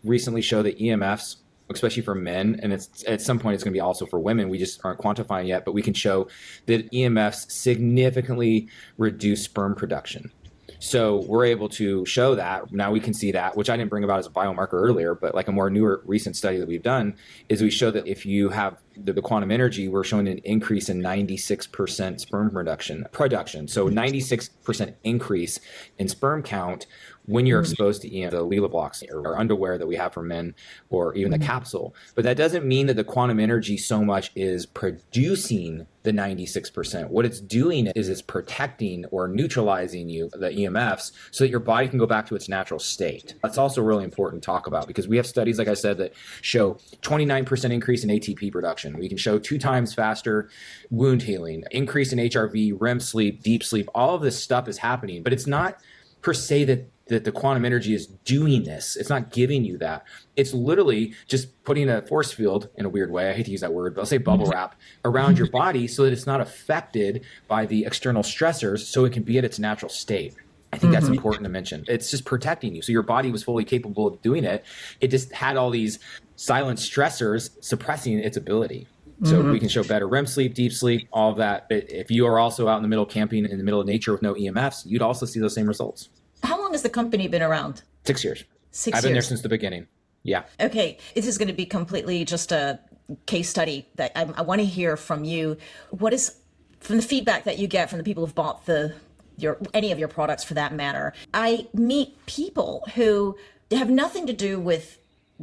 recently show that EMFs, especially for men, and it's at some point it's going to be also for women, we just aren't quantifying yet, but we can show that EMFs significantly reduce sperm production. So we're able to show that. Now we can see that, which I didn't bring about as a biomarker earlier, but like a more newer recent study that we've done is we show that if you have the quantum energy, we're showing an increase in 96% sperm production. So 96% increase in sperm count when you're exposed to the Lila blocks or underwear that we have for men, or even the capsule. But that doesn't mean that the quantum energy so much is producing the 96%. What it's doing is it's protecting or neutralizing the EMFs, so that your body can go back to its natural state. That's also really important to talk about, because we have studies, like I said, that show 29% increase in ATP production. We can show 2 times faster wound healing, increase in HRV, REM sleep, deep sleep. All of this stuff is happening, but it's not per se that the quantum energy is doing this. It's not giving you that. It's literally just putting a force field, in a weird way, I hate to use that word, but I'll say bubble wrap, around your body so that it's not affected by the external stressors, so it can be at its natural state. I think that's important to mention. It's just protecting you. So your body was fully capable of doing it. It just had all these silent stressors suppressing its ability. So we can show better REM sleep, deep sleep, all of that. But if you are also out in the middle camping in the middle of nature with no EMFs, you'd also see those same results. How long has the company been around? 6 years. 6 years. I've been there since the beginning. Yeah. Okay. This is going to be completely just a case study that I want to hear from you. What is, from the feedback that you get from the people who've bought any of your products for that matter, I meet people who have nothing to do with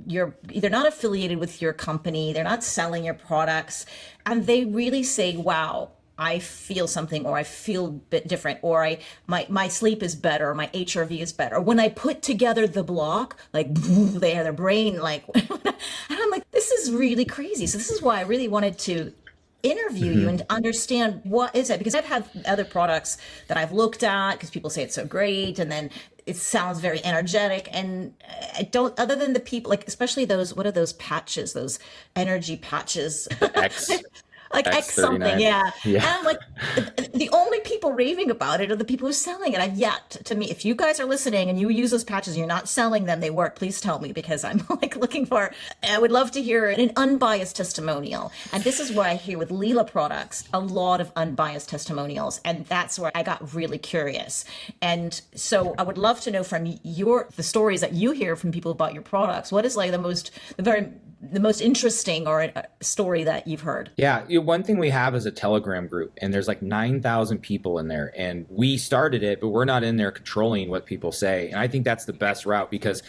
they're not affiliated with your company, they're not selling your products, and they really say, wow, I feel something, or I feel a bit different, or my sleep is better, or my HRV is better. When I put together the block, like they have their brain like, and I'm like, this is really crazy. So this is why I really wanted to interview you and understand what is it, because I've had other products that I've looked at because people say it's so great, and then it sounds very energetic, and I don't, other than the people, like especially those, what are those patches, those energy patches? X. Like X something, yeah. Yeah. And I'm like, the only people raving about it are the people who are selling it. I've yet to me, if you guys are listening and you use those patches and you're not selling them, they work, please tell me, because I'm like looking for, I would love to hear an unbiased testimonial. And this is what I hear with Lila products, a lot of unbiased testimonials. And that's where I got really curious. And so I would love to know from the stories that you hear from people about your products, what is like the most interesting or story that you've heard? Yeah, one thing we have is a Telegram group, and there's like 9,000 people in there, and we started it, but we're not in there controlling what people say. And I think that's the best route, because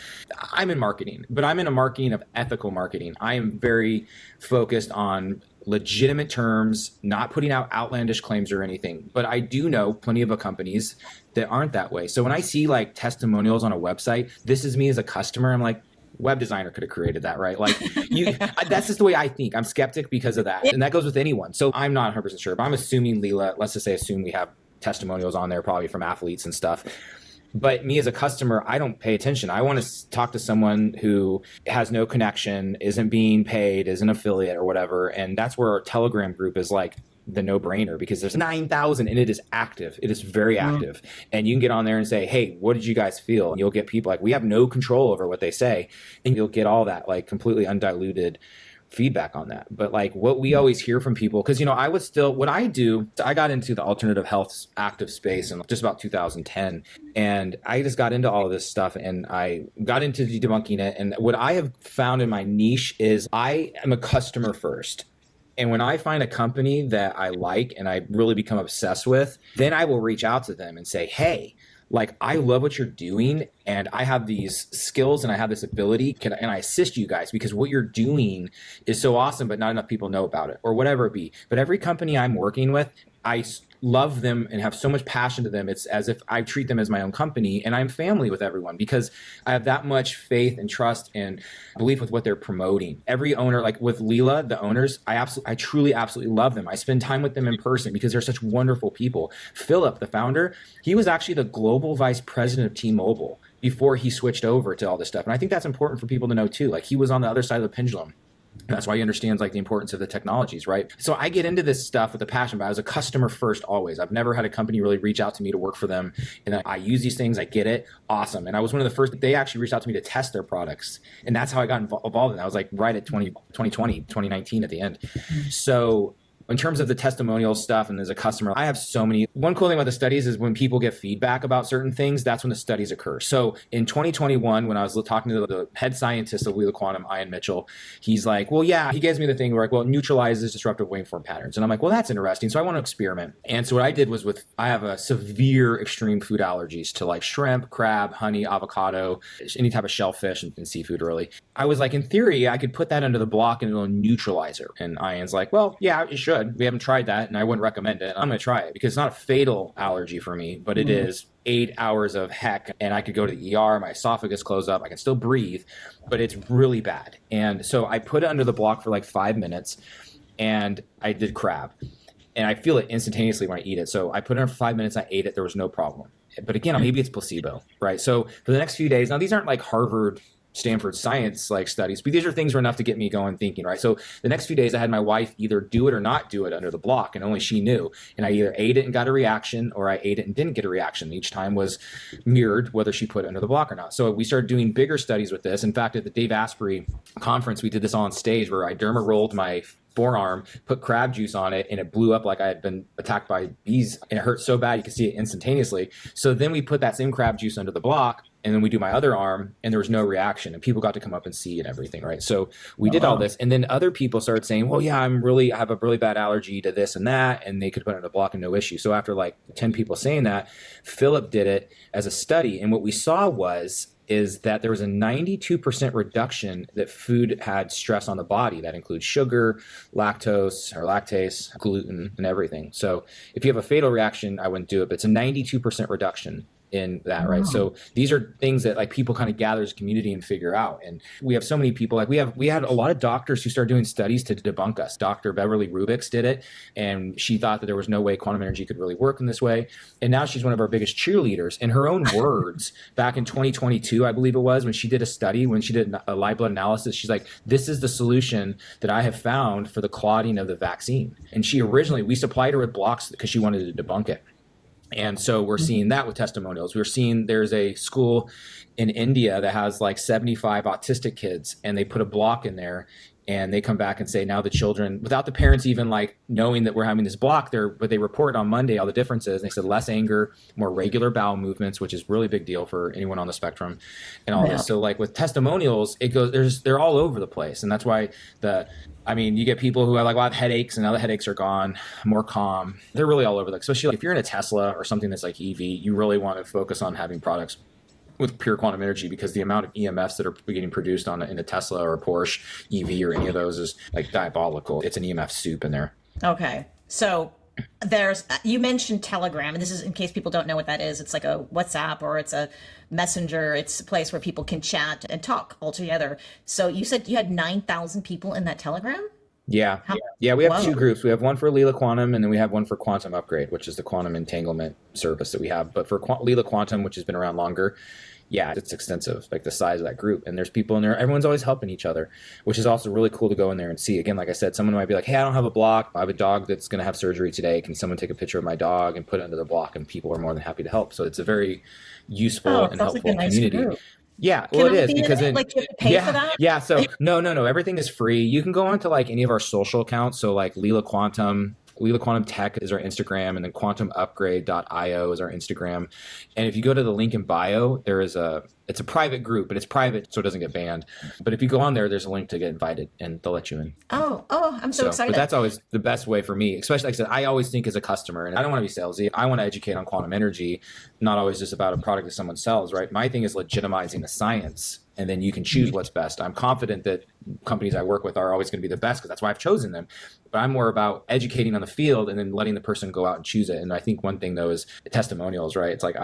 I'm in marketing, but I'm in a marketing of ethical marketing. I am very focused on legitimate terms, not putting out outlandish claims or anything. But I do know plenty of companies that aren't that way. So when I see like testimonials on a website, this is me as a customer, I'm like, web designer could have created that, right? Like that's just the way I think. I'm skeptic because of that. And that goes with anyone. So I'm not 100% sure, but I'm assuming Lila, let's just say assume we have testimonials on there, probably from athletes and stuff. But me as a customer, I don't pay attention. I want to talk to someone who has no connection, isn't being paid, is an affiliate or whatever. And that's where our Telegram group is like the no-brainer, because there's 9,000 and it is active. It is very active. And you can get on there and say, hey, what did you guys feel? And you'll get people like, we have no control over what they say. And you'll get all that like completely undiluted feedback on that. But like what we always hear from people, because, I was still, what I do, I got into the alternative health active space in just about 2010. And I just got into all of this stuff, and I got into debunking it. And what I have found in my niche is I am a customer first. And when I find a company that I like and I really become obsessed with, then I will reach out to them and say, hey, like, I love what you're doing, and I have these skills and I have this ability, and I assist you guys because what you're doing is so awesome, but not enough people know about it, or whatever it be. But every company I'm working with, I love them and have so much passion to them. It's as if I treat them as my own company, and I'm family with everyone because I have that much faith and trust and belief with what they're promoting. Every owner, like with Lila, the owners, I truly, absolutely love them. I spend time with them in person because they're such wonderful people. Philip, the founder, he was actually the global vice president of T-Mobile before he switched over to all this stuff. And I think that's important for people to know too. Like, he was on the other side of the pendulum. That's why he understands like the importance of the technologies, right? So I get into this stuff with a passion, but I was a customer first always. I've never had a company really reach out to me to work for them. And I use these things, I get it, awesome. And I was one of the first, they actually reached out to me to test their products. And that's how I got involved in it. I was like right at 2019 at the end. So in terms of the testimonial stuff and as a customer, I have so many. One cool thing about the studies is when people get feedback about certain things, that's when the studies occur. So in 2021, when I was talking to the head scientist of Lila Quantum, Ian Mitchell, he's like, well, yeah, he gives me the thing where like, well, it neutralizes disruptive waveform patterns. And I'm like, well, that's interesting. So I want to experiment. And so what I did was I have a severe extreme food allergies to like shrimp, crab, honey, avocado, any type of shellfish and seafood really. I was like, in theory, I could put that under the block and it'll neutralize it. And Ian's like, well, yeah, it should. We haven't tried that, and I wouldn't recommend it. I'm going to try it because it's not a fatal allergy for me, but it is 8 hours of heck, and I could go to the ER, my esophagus close up, I can still breathe, but it's really bad. And so I put it under the block for like 5 minutes, and I did crab. And I feel it instantaneously when I eat it. So I put it in for 5 minutes, I ate it, there was no problem. But again, maybe it's placebo, right? So for the next few days, now these aren't like Harvard Stanford science like studies, but these are things were enough to get me going thinking, right? So the next few days I had my wife either do it or not do it under the block, and only she knew. And I either ate it and got a reaction, or I ate it and didn't get a reaction. Each time was mirrored whether she put it under the block or not. So we started doing bigger studies with this. In fact, at the Dave Asprey conference, we did this on stage where I derma rolled my forearm, put crab juice on it, and it blew up like I had been attacked by bees, and it hurt so bad you could see it instantaneously. So then we put that same crab juice under the block, and then we do my other arm, and there was no reaction, and people got to come up and see and everything, right? So we did all this, and then other people started saying, well, yeah, I have a really bad allergy to this and that, and they could put it under the block and no issue. So after like 10 people saying that, Philip did it as a study, and what we saw was is that there was a 92% reduction that food had stress on the body. That includes sugar, lactase, gluten, and everything. So if you have a fatal reaction, I wouldn't do it, but it's a 92% reduction in that, right? So these are things that like people kind of gather as a community and figure out. And we have so many people, like we had a lot of doctors who started doing studies to debunk us. Dr. Beverly Rubix did it, and she thought that there was no way quantum energy could really work in this way. And now she's one of our biggest cheerleaders. In her own words, back in 2022, I believe it was, when she did a study, when she did a live blood analysis, she's like, this is the solution that I have found for the clotting of the vaccine. And we supplied her with blocks because she wanted to debunk it. And so we're seeing that with testimonials. We're seeing there's a school in India that has like 75 autistic kids, and they put a block in there, and they come back and say now the children, without the parents even like knowing that we're having this block there, but they report on Monday all the differences. And they said less anger, more regular bowel movements, which is really a big deal for anyone on the spectrum and all this. So like with testimonials, they're all over the place. And that's why you get people who have like a lot of headaches, and now the headaches are gone, more calm. They're really all over. Like, especially like if you're in a Tesla or something that's like EV, you really want to focus on having products with pure quantum energy, because the amount of EMFs that are getting produced in a Tesla or a Porsche EV or any of those is like diabolical. It's an EMF soup in there. Okay. So you mentioned Telegram, and this is in case people don't know what that is. It's like a WhatsApp, or it's a messenger. It's a place where people can chat and talk all together. So you said you had 9,000 people in that Telegram? Yeah. We have two groups. We have one for Lila Quantum, and then we have one for Quantum Upgrade, which is the quantum entanglement service that we have. But for Lila Quantum, which has been around longer, yeah, it's extensive, like the size of that group. And there's people in there. Everyone's always helping each other, which is also really cool to go in there and see. Again, like I said, someone might be like, hey, I don't have a block. I have a dog that's going to have surgery today. Can someone take a picture of my dog and put it under the block? And people are more than happy to help. So it's a very useful and helpful community. Group. Yeah, well, it is, because like you have to pay for that? Yeah. So no, everything is free. You can go onto like any of our social accounts. So like Lila Quantum Tech is our Instagram, and then quantumupgrade.io is our Instagram. And if you go to the link in bio, it's a private group, but it's private, so it doesn't get banned. But if you go on there, there's a link to get invited, and they'll let you in. Oh, I'm so excited. But that's always the best way for me, especially like I said, I always think as a customer, and I don't want to be salesy. I want to educate on quantum energy, not always just about a product that someone sells, right? My thing is legitimizing the science, and then you can choose what's best. I'm confident that companies I work with are always going to be the best, because that's why I've chosen them. But I'm more about educating on the field and then letting the person go out and choose it. And I think one thing though is testimonials, right? It's like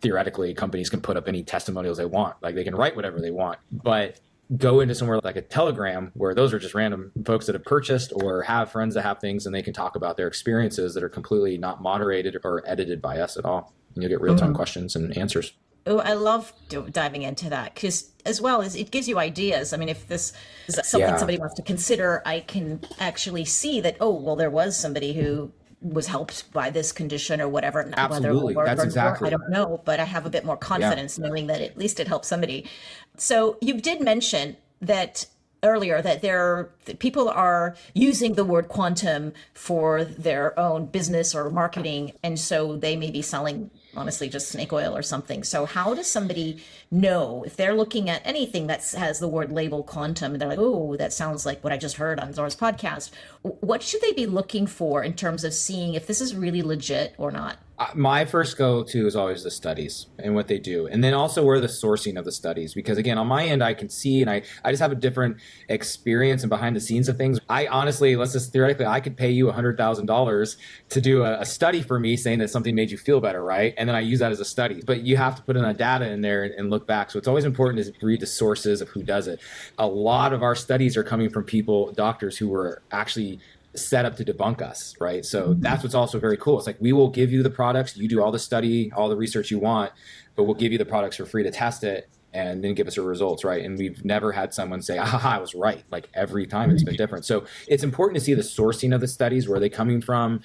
theoretically companies can put up any testimonials they want, like they can write whatever they want, but go into somewhere like a Telegram where those are just random folks that have purchased or have friends that have things, and they can talk about their experiences that are completely not moderated or edited by us at all. And you'll get real-time questions and answers. Oh, I love diving into that, because as well as it gives you ideas. I mean, if this is something somebody wants to consider, I can actually see that, there was somebody who was helped by this condition or whatever. Absolutely. That's exactly. I don't know, but I have a bit more confidence knowing that at least it helped somebody. So you did mention that earlier that people are using the word quantum for their own business or marketing, and so they may be selling honestly just snake oil or something. So how does somebody know if they're looking at anything that has the word label quantum and they're like, oh, that sounds like what I just heard on Zora's podcast? What should they be looking for in terms of seeing if this is really legit or not? My first go-to is always the studies and what they do. And then also where the sourcing of the studies, because again, on my end, I can see, and I just have a different experience and behind the scenes of things. I honestly, theoretically, I could pay you $100,000 to do a study for me saying that something made you feel better, right? And then I use that as a study, but you have to put in a data in there and look back. So it's always important to read the sources of who does it. A lot of our studies are coming from doctors who were actually set up to debunk us, right? So that's what's also very cool. It's like, we will give you the products, you do all the study, all the research you want, but we'll give you the products for free to test it and then give us your results, right? And we've never had someone say, I was right. Like every time it's been different. So it's important to see the sourcing of the studies. Where are they coming from?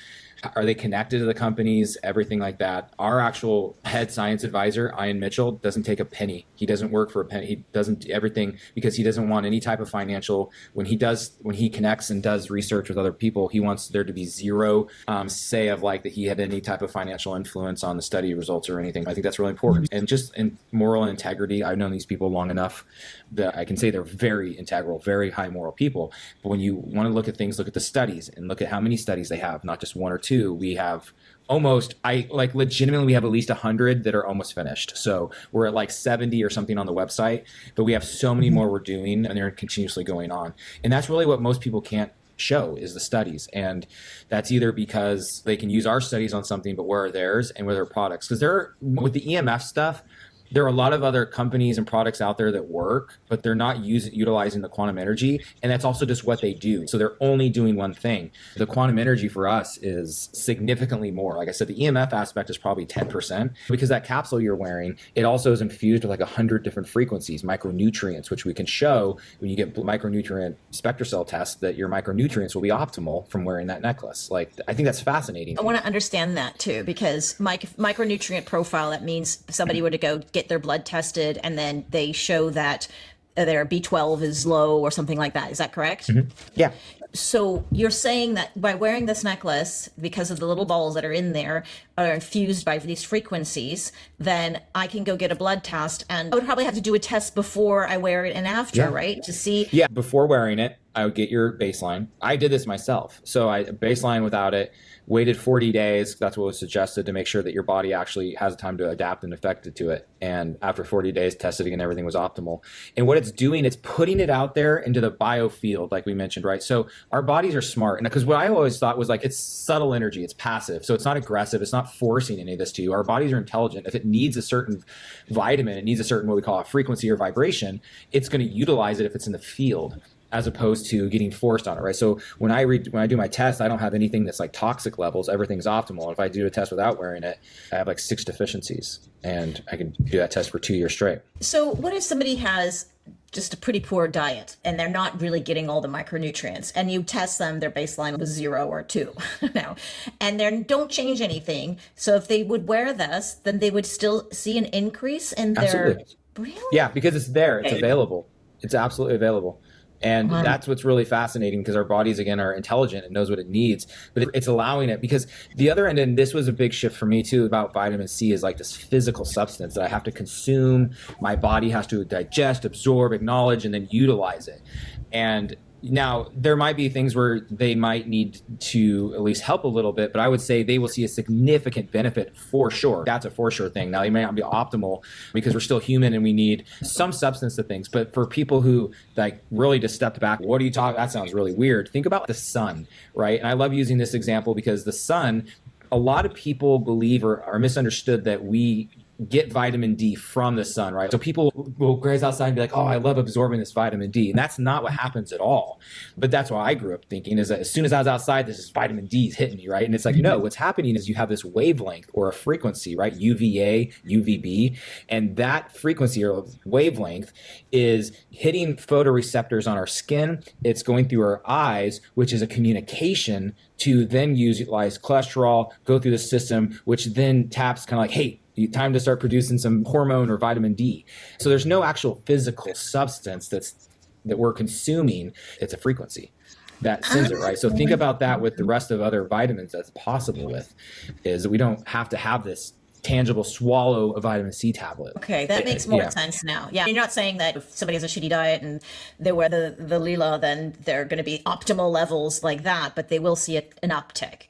Are they connected to the companies? Everything like that. Our actual head science advisor, Ian Mitchell, doesn't take a penny. He doesn't work for a penny. He doesn't do everything because he doesn't want any type of financial. When he connects and does research with other people, he wants there to be zero say of like that he had any type of financial influence on the study results or anything. I think that's really important. And just in moral integrity, I I've known these people long enough that I can say they're very integral, very high moral people. But when you want to look at things, look at the studies and look at how many studies they have, not just one or two. We have legitimately, we have at least 100 that are almost finished. So we're at like 70 or something on the website, but we have so many more we're doing, and they're continuously going on. And that's really what most people can't show, is the studies. And that's either because they can use our studies on something, but where are theirs and where are their products? Because with the EMF stuff, there are a lot of other companies and products out there that work, but they're not utilizing the quantum energy. And that's also just what they do. So they're only doing one thing. The quantum energy for us is significantly more. Like I said, the EMF aspect is probably 10%, because that capsule you're wearing, it also is infused with like 100 different frequencies, micronutrients, which we can show when you get micronutrient spectrocell tests that your micronutrients will be optimal from wearing that necklace. Like, I think that's fascinating. I want to understand that too, because micronutrient profile, that means somebody were to go get their blood tested and then they show that their B12 is low or something like that. Is that correct? Mm-hmm. Yeah. So you're saying that by wearing this necklace, because of the little balls that are in there are infused by these frequencies, then I can go get a blood test, and I would probably have to do a test before I wear it and after, right? To see. Yeah. Before wearing it, I would get your baseline. I did this myself. So I baseline without it, waited 40 days. That's what was suggested, to make sure that your body actually has time to adapt and affect to it. And after 40 days, tested again, everything was optimal. And what it's doing, it's putting it out there into the biofield, like we mentioned, right? So our bodies are smart. And because what I always thought was like, it's subtle energy, it's passive. So it's not aggressive. It's not forcing any of this to you. Our bodies are intelligent. If it needs a certain vitamin, it needs a certain, what we call a frequency or vibration, it's going to utilize it if it's in the field, as opposed to getting forced on it, right? So when I do my test, I don't have anything that's like toxic levels. Everything's optimal. If I do a test without wearing it, I have like 6 deficiencies, and I can do that test for 2 years straight. So what if somebody has just a pretty poor diet and they're not really getting all the micronutrients, and you test them, their baseline was 0 or 2 now, and they don't change anything? So if they would wear this, then they would still see an increase in their... Absolutely. Really? Yeah, because it's there. It's available. It's absolutely available. And that's what's really fascinating, because our bodies, again, are intelligent and knows what it needs, but it's allowing it. Because the other end, and this was a big shift for me too, about vitamin C, is like this physical substance that I have to consume. My body has to digest, absorb, acknowledge, and then utilize it. And now, there might be things where they might need to at least help a little bit, but I would say they will see a significant benefit for sure. That's a for sure thing. Now, they may not be optimal, because we're still human and we need some substance to things. But for people who like really just stepped back, what are you talking? That sounds really weird. Think about the sun, right? And I love using this example because the sun, a lot of people believe or are misunderstood that we get vitamin D from the sun, right? So people will graze outside and be like, oh, I love absorbing this vitamin D. And that's not what happens at all. But that's what I grew up thinking, is that as soon as I was outside, this is vitamin D is hitting me, right? And it's like, no, what's happening is you have this wavelength or a frequency, right? UVA, UVB. And that frequency or wavelength is hitting photoreceptors on our skin. It's going through our eyes, which is a communication to then utilize cholesterol, go through the system, which then taps kind of like, hey, time to start producing some hormone or vitamin D. So there's no actual physical substance that we're consuming. It's a frequency that sends it, right? So think about that with the rest of other vitamins that's possible with, is that we don't have to have this tangible swallow a vitamin C tablet. Okay, that makes more sense now. Yeah, you're not saying that if somebody has a shitty diet and they wear the Lila, then they're going to be optimal levels like that, but they will see an uptick.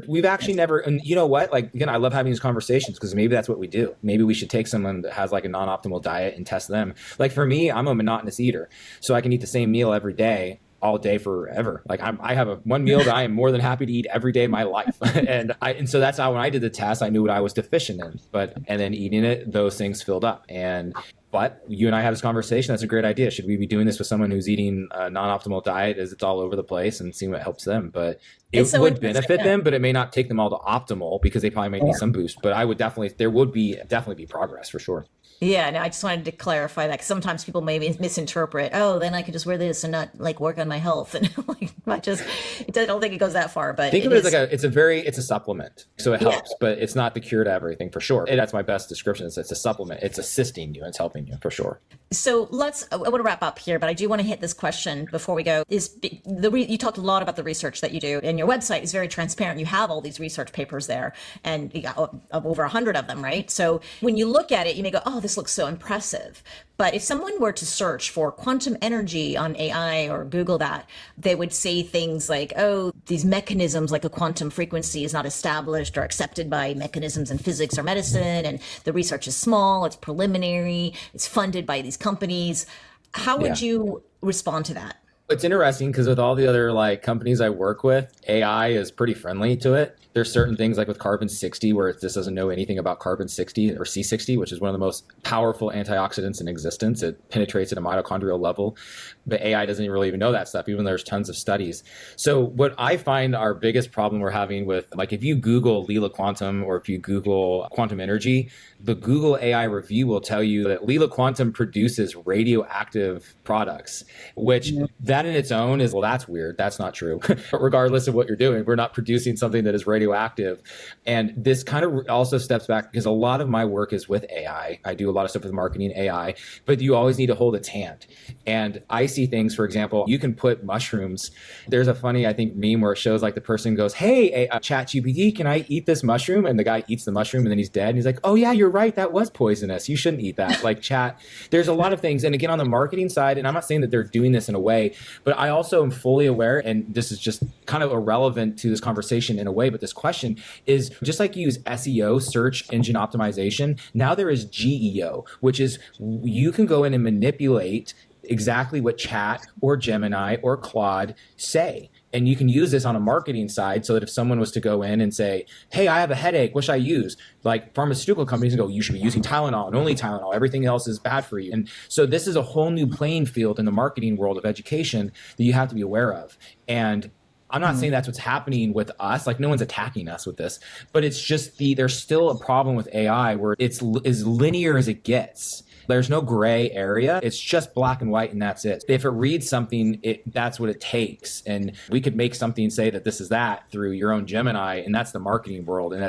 We've actually never, and you know what? Like, again, I love having these conversations, because maybe that's what we do. Maybe we should take someone that has like a non-optimal diet and test them. Like for me, I'm a monotonous eater, so I can eat the same meal every day, all day forever. Like I have one meal that I am more than happy to eat every day of my life. and so that's how, when I did the test, I knew what I was deficient in, and then eating it, those things filled up. But you and I had this conversation. That's a great idea. Should we be doing this with someone who's eating a non-optimal diet, as it's all over the place, and seeing what helps them? But it would benefit them, but it may not take them all to optimal, because they probably might need some boost. But I would there would definitely be progress for sure. Yeah, no, I just wanted to clarify that, because sometimes people maybe misinterpret, oh, then I could just wear this and not like work on my health. And like, I don't think it goes that far. But think of it as it's a supplement. So it helps, but it's not the cure to everything for sure. And that's my best description. It's a supplement. It's assisting you. It's helping you for sure. So I want to wrap up here, but I do want to hit this question before we go. You talked a lot about the research that you do, and your website is very transparent. You have all these research papers there, and you got over 100 of them, right? So when you look at it, you may go, oh, this this looks so impressive. But if someone were to search for quantum energy on AI or Google that, they would say things like, oh, these mechanisms like a quantum frequency is not established or accepted by mechanisms in physics or medicine. And the research is small, it's preliminary, it's funded by these companies. How would you respond to that? It's interesting because with all the other like companies I work with, AI is pretty friendly to it. There's certain things like with carbon 60 where this doesn't know anything about carbon 60 or C60, which is one of the most powerful antioxidants in existence. It penetrates at a mitochondrial level, but AI doesn't really even know that stuff, even though there's tons of studies. So what I find our biggest problem we're having with, like if you Google Lila Quantum or if you Google quantum energy, the Google AI review will tell you that Lila Quantum produces radioactive products, which that in its own is, well, that's weird. That's not true. Regardless of what you're doing, we're not producing something that is radioactive. And this kind of also steps back because a lot of my work is with AI. I do a lot of stuff with marketing AI, but you always need to hold its hand. And I see things, for example, you can put mushrooms. There's a funny, I think, meme where it shows like the person goes, hey, ChatGPT, can I eat this mushroom? And the guy eats the mushroom and then he's dead. And he's like, oh yeah, you're right. That was poisonous. You shouldn't eat that. Like chat. There's a lot of things. And again, on the marketing side, and I'm not saying that they're doing this in a way, but I also am fully aware, and this is just kind of irrelevant to this conversation in a way, but this question is just like you use SEO, search engine optimization, now there is GEO, which is you can go in and manipulate exactly what Chat or Gemini or Claude say. And you can use this on a marketing side so that if someone was to go in and say, hey, I have a headache, what should I use? Like pharmaceutical companies go, you should be using Tylenol and only Tylenol. Everything else is bad for you. And so this is a whole new playing field in the marketing world of education that you have to be aware of. And I'm not saying that's what's happening with us. Like no one's attacking us with this, but it's just there's still a problem with AI where it's as linear as it gets. There's no gray area. It's just black and white and that's it. If it reads something, that's what it takes. And we could make something say that this is that through your own Gemini, and that's the marketing world. And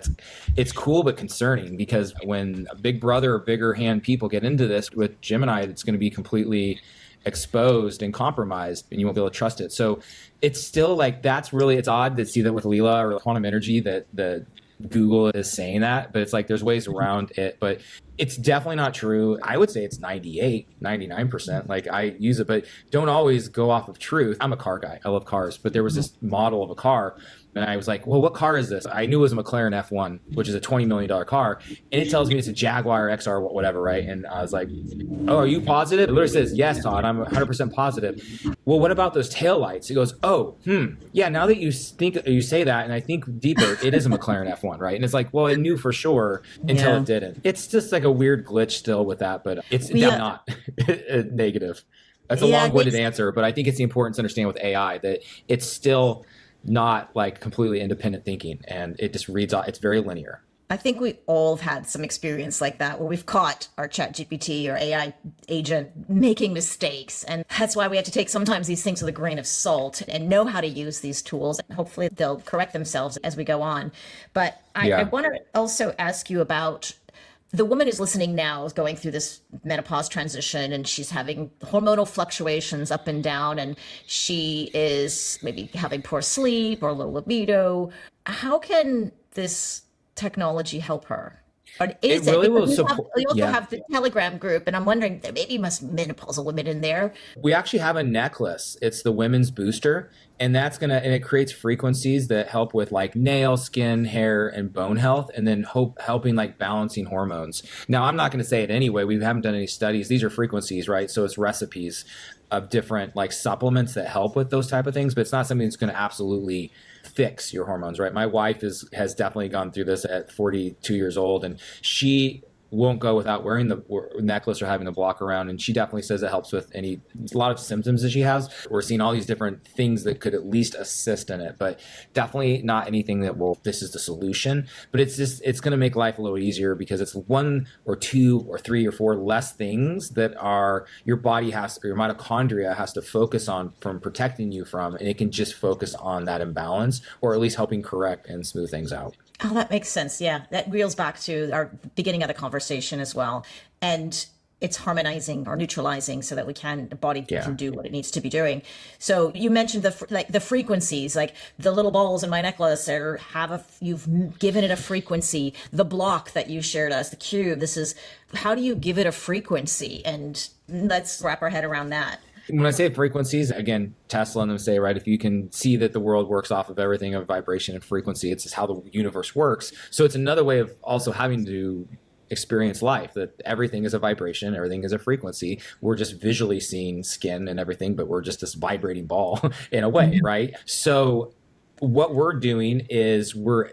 it's cool but concerning because when a big brother or bigger hand people get into this with Gemini, it's going to be completely exposed and compromised and you won't be able to trust it. So it's still like it's odd to see that with Lila or quantum energy that the Google is saying that, but it's like there's ways around it, but it's definitely not true. I would say it's 99%. Like I use it, but don't always go off of truth. I'm a car guy. I love cars, but there was this model of a car and I was like, well, what car is this? I knew it was a McLaren F1, which is a $20 million car. And it tells me it's a Jaguar XR, whatever, right? And I was like, oh, are you positive? It literally says, yes, Todd, I'm 100% positive. Well, what about those taillights? He goes, yeah, now that you say that, and I think deeper, it is a McLaren F1, right? And it's like, well, it knew for sure until it didn't. It's just like a weird glitch still with that, but it's not negative. That's a long-winded answer, but I think it's important to understand with AI that it's still not like completely independent thinking and it just reads out. It's very linear. I think we all have had some experience like that where we've caught our ChatGPT or AI agent making mistakes. And that's why we have to take sometimes these things with a grain of salt and know how to use these tools. Hopefully they'll correct themselves as we go on. But I want to also ask you about the woman who's listening now is going through this menopause transition and she's having hormonal fluctuations up and down and she is maybe having poor sleep or low libido. How can this technology help her? Or is it really will support? We also have the Telegram group, and I'm wondering there maybe must menopausal women in there. We actually have a necklace. It's the women's booster, and it creates frequencies that help with like nail, skin, hair, and bone health, and then helping like balancing hormones. Now, I'm not going to say it anyway. We haven't done any studies. These are frequencies, right? So it's recipes of different like supplements that help with those type of things, but it's not something that's going to absolutely fix your hormones, right? My wife has definitely gone through this at 42 years old, and she won't go without wearing the necklace or having the block around. And she definitely says it helps with a lot of symptoms that she has. We're seeing all these different things that could at least assist in it, but definitely not anything that this is the solution. But it's going to make life a little easier because it's 1 or 2 or 3 or 4 less things that your body your mitochondria has to focus on from protecting you from, and it can just focus on that imbalance or at least helping correct and smooth things out. Oh, that makes sense. Yeah, that reels back to our beginning of the conversation as well. And it's harmonizing or neutralizing so that the body Yeah. can do what it needs to be doing. So you mentioned the frequencies, like the little balls in my necklace you've given it a frequency. The block that you shared us, the cube, how do you give it a frequency? And let's wrap our head around that. When I say frequencies, again, Tesla and them say, right, if you can see that the world works off of everything of vibration and frequency, it's just how the universe works. So it's another way of also having to experience life, that everything is a vibration, everything is a frequency. We're just visually seeing skin and everything, but we're just this vibrating ball in a way, right? So what we're doing is we're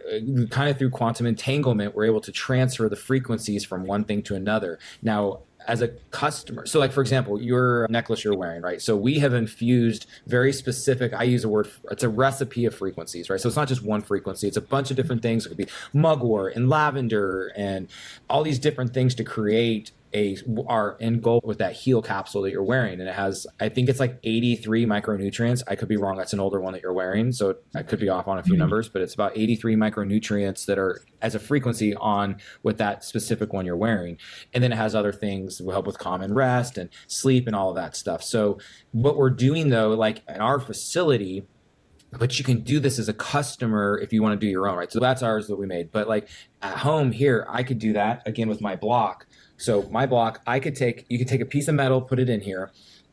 kind of through quantum entanglement, we're able to transfer the frequencies from one thing to another. Now, as a customer, so like, for example, your necklace you're wearing, right? So we have infused very specific, I use a word, it's a recipe of frequencies, right? So it's not just one frequency, it's a bunch of different things. It could be mugwort and lavender and all these different things to create our end goal with that heal capsule that you're wearing. And it has, I think it's like 83 micronutrients. I could be wrong. That's an older one that you're wearing. So I could be off on a few numbers, but it's about 83 micronutrients that are as a frequency on with that specific one you're wearing. And then it has other things that will help with common rest and sleep and all of that stuff. So what we're doing though, like in our facility, but you can do this as a customer if you want to do your own, right? So that's ours that we made. But like at home here, I could do that again with my block. So my block, you could take a piece of metal, put it in here,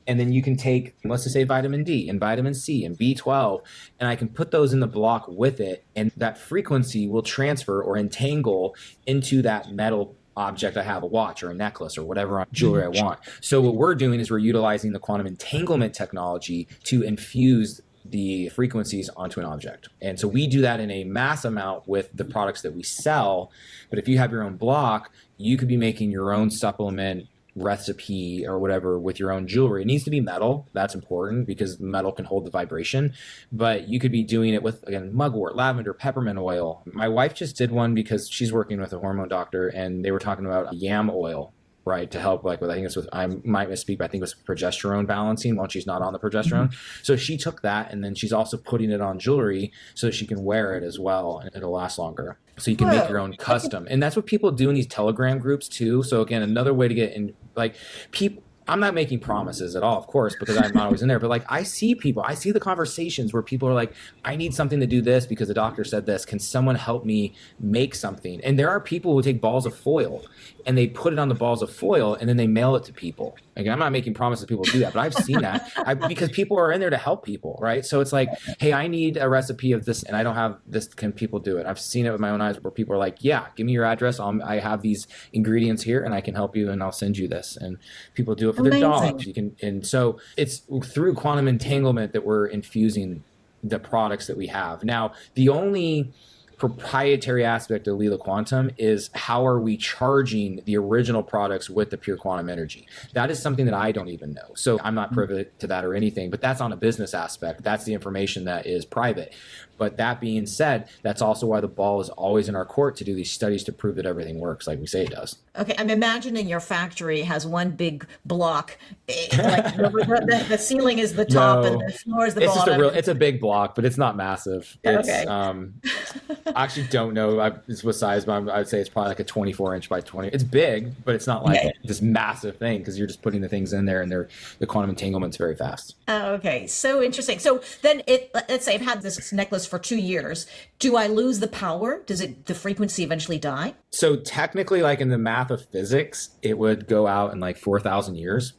and then you can take, let's just say vitamin D and vitamin C and B12, and I can put those in the block with it, and that frequency will transfer or entangle into that metal object I have, a watch or a necklace or whatever jewelry I want. So what we're doing is we're utilizing the quantum entanglement technology to infuse the frequencies onto an object. And so we do that in a mass amount with the products that we sell. But if you have your own block, you could be making your own supplement recipe or whatever with your own jewelry. It needs to be metal. That's important because metal can hold the vibration. But you could be doing it with, again, mugwort, lavender, peppermint oil. My wife just did one because she's working with a hormone doctor and they were talking about yam oil, right, to help like with, I think it's with, I might misspeak, but I think it was progesterone balancing when she's not on the progesterone. So she took that and then she's also putting it on jewelry so that she can wear it as well and it'll last longer. So you can make your own custom. And that's what people do in these Telegram groups too. So again, another way to get in, like people, I'm not making promises at all, of course, because I'm not always in there. But like I see the conversations where people are like, I need something to do this because the doctor said this. Can someone help me make something? And there are people who take balls of foil and they put it on the balls of foil and then they mail it to people. Again, I'm not making promises people do that, but I've seen that because people are in there to help people, right? So it's like, hey, I need a recipe of this and I don't have this. Can people do it? I've seen it with my own eyes where people are like, yeah, give me your address. I have these ingredients here and I can help you and I'll send you this. And people do it for their dogs. And so it's through quantum entanglement that we're infusing the products that we have. Now, the only proprietary aspect of Lila Quantum is how are we charging the original products with the pure quantum energy? That is something that I don't even know. So I'm not privy to that or anything, but that's on a business aspect. That's the information that is private. But that being said, that's also why the ball is always in our court to do these studies to prove that everything works like we say it does. Okay, I'm imagining your factory has one big block, like the ceiling is the top and the floor is the bottom. It's a big block, but it's not massive. It's, okay. I actually don't know what size, but I'd say it's probably like a 24-inch by 20. It's big, but it's not like this massive thing because you're just putting the things in there and the quantum entanglement's very fast. Okay, so interesting. So then let's say I've had this necklace for 2 years. Do I lose the power? Does the frequency eventually die? So technically, like in the math of physics, it would go out in like 4,000 years,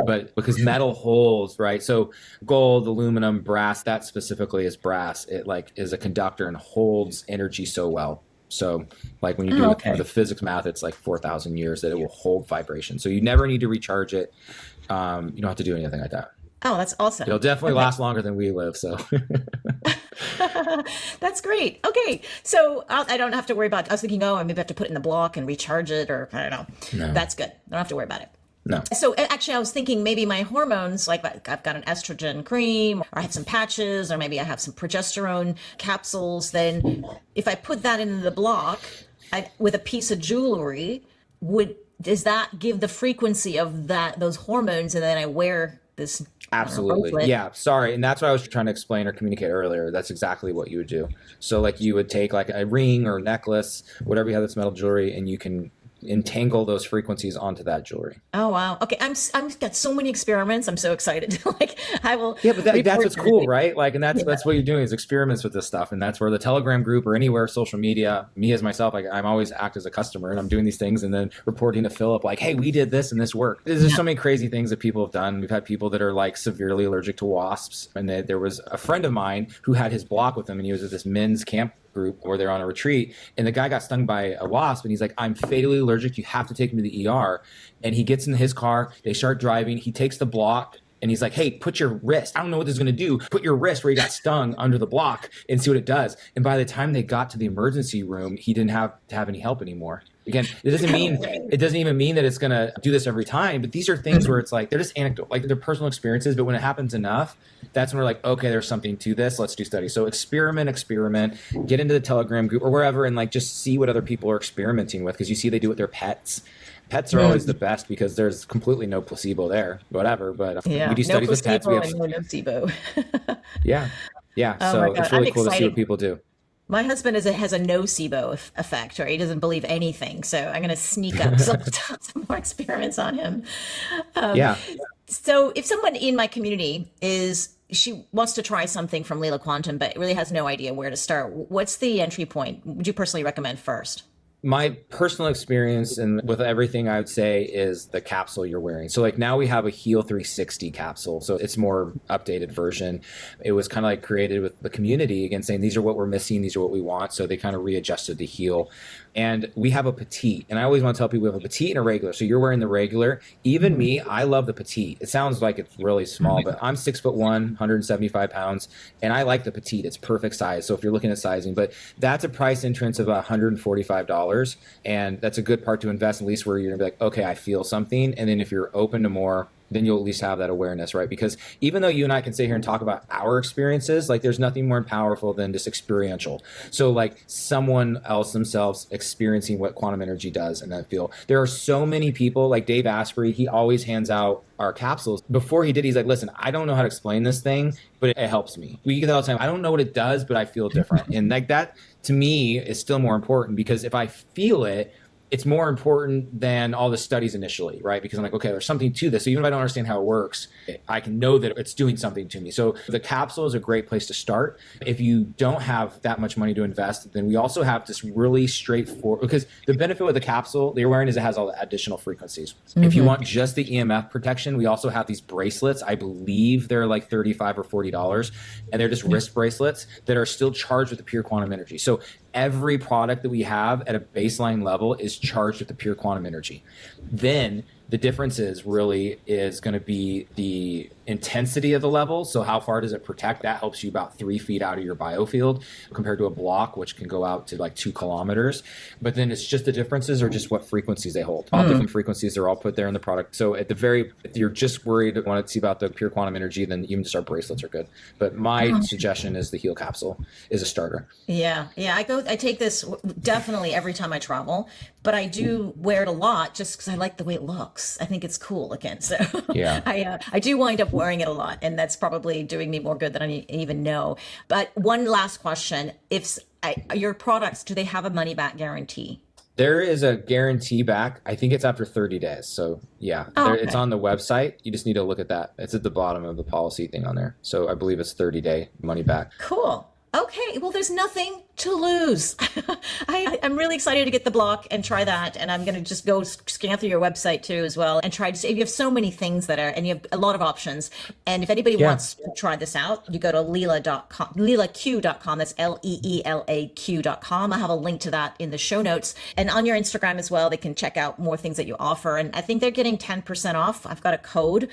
but because metal holds, right? So gold, aluminum, brass, that specifically is brass. It like is a conductor and holds energy so well. So like when you do the physics math, it's like 4,000 years that it will hold vibration. So you never need to recharge it. You don't have to do anything like that. Oh, that's awesome. It'll definitely last longer than we live. So that's great. Okay. So I don't have to worry about, I was thinking, maybe I have to put it in the block and recharge it or I don't know. No. That's good. I don't have to worry about it. No. So actually I was thinking maybe my hormones, like I've got an estrogen cream or I have some patches or maybe I have some progesterone capsules. Then if I put that in the block with a piece of jewelry, does that give the frequency of those hormones and then I wear this? Absolutely. Yeah. Sorry. And that's what I was trying to explain or communicate earlier. That's exactly what you would do. So like you would take like a ring or necklace, whatever you have that's metal jewelry, and you can entangle those frequencies onto that jewelry. Oh wow. Okay, I'm got so many experiments. I'm so excited. Like I will. Yeah, but that's report what's cool, everything. right? Like, and that's Yeah. what you're doing is experiments with this stuff, and that's where the Telegram group or anywhere social media, me as myself, like I'm always act as a customer, and I'm doing these things, and then reporting to Philip, like, hey, we did this and this worked. There's so many crazy things that people have done. We've had people that are like severely allergic to wasps, and there was a friend of mine who had his block with him, and he was at this men's camp group where they're on a retreat, and the guy got stung by a wasp, and he's like, I'm fatally allergic, you have to take me to the ER. And he gets in his car, they start driving, he takes the block, and he's like, hey, put your wrist, I don't know what this is going to do, put your wrist where you got stung under the block and see what it does. And by the time they got to the emergency room, he didn't have to have any help anymore. Again, it doesn't even mean that it's going to do this every time, but these are things where it's like, they're just anecdotal, like they're personal experiences, but when it happens enough, that's when we're like, okay, there's something to this, let's do studies. So experiment, get into the Telegram group or wherever, and like just see what other people are experimenting with, because you see they do it with their pets. Pets are always the best because there's completely no placebo there, whatever. But we do studies with pets. We have no nocebo. yeah. Oh So it's really cool to see what people do. My husband has a nocebo effect, or he doesn't believe anything. So I'm going to sneak up some more experiments on him. So if someone in my community she wants to try something from Lila Quantum, but really has no idea where to start, what's the entry point? Would you personally recommend first? My personal experience and with everything I would say is the capsule you're wearing. So like now we have a Heal 360 capsule. So it's more updated version. It was kind of like created with the community, again, saying these are what we're missing, these are what we want. So they kind of readjusted the Heal. And we have a petite. And I always want to tell people we have a petite and a regular. So you're wearing the regular. Even me, I love the petite. It sounds like it's really small, but I'm 6'1", 175 pounds, and I like the petite. It's perfect size. So if you're looking at sizing, but that's a price entrance of $145. And that's a good part to invest, at least where you're gonna be like, okay, I feel something. And then if you're open to more, then you'll at least have that awareness, right? Because even though you and I can sit here and talk about our experiences, like there's nothing more powerful than just experiential. So like someone else themselves experiencing what quantum energy does in that field. There are so many people, like Dave Asprey, he always hands out our capsules. Before he did, he's like, listen, I don't know how to explain this thing, but it helps me. We get that all the time. I don't know what it does, but I feel different. And like that to me is still more important, because if I feel it, it's more important than all the studies initially, right? Because I'm like, okay, there's something to this. So even if I don't understand how it works, I can know that it's doing something to me. So the capsule is a great place to start. If you don't have that much money to invest, then we also have this really straightforward, because the benefit with the capsule that you're wearing is it has all the additional frequencies. If you want just the EMF protection, we also have these bracelets. I believe they're like $35 or $40, and they're just wrist bracelets that are still charged with the pure quantum energy. So every product that we have at a baseline level is charged with the pure quantum energy. Then the difference is going to be the intensity of the level. So how far does it protect? That helps you about 3 feet out of your biofield compared to a block, which can go out to like 2 kilometers. But then it's just the differences are just what frequencies they hold. All different frequencies are all put there in the product. So if you're just worried, want to see about the pure quantum energy, then even just our bracelets are good. But my suggestion is the Heal capsule is a starter. Yeah. I take this definitely every time I travel, but I do wear it a lot just because I like the way it looks. I think it's cool again. So yeah, I do wind up wearing it a lot, and that's probably doing me more good than I even know. But one last question: your products, do they have a money back guarantee? There is a guarantee back. I think it's after 30 days. So yeah, it's on the website. You just need to look at that. It's at the bottom of the policy thing on there. So I believe it's 30-day money back. Cool. Okay, well, there's nothing to lose. I'm really excited to get the block and try that. And I'm going to just go scan through your website too as well and try to see. You have so many things and you have a lot of options. And if anybody wants to try this out, you go to Lila.com, LilaQ.com. That's LeelaQ.com. I have a link to that in the show notes. And on your Instagram as well, they can check out more things that you offer. And I think they're getting 10% off. I've got a code.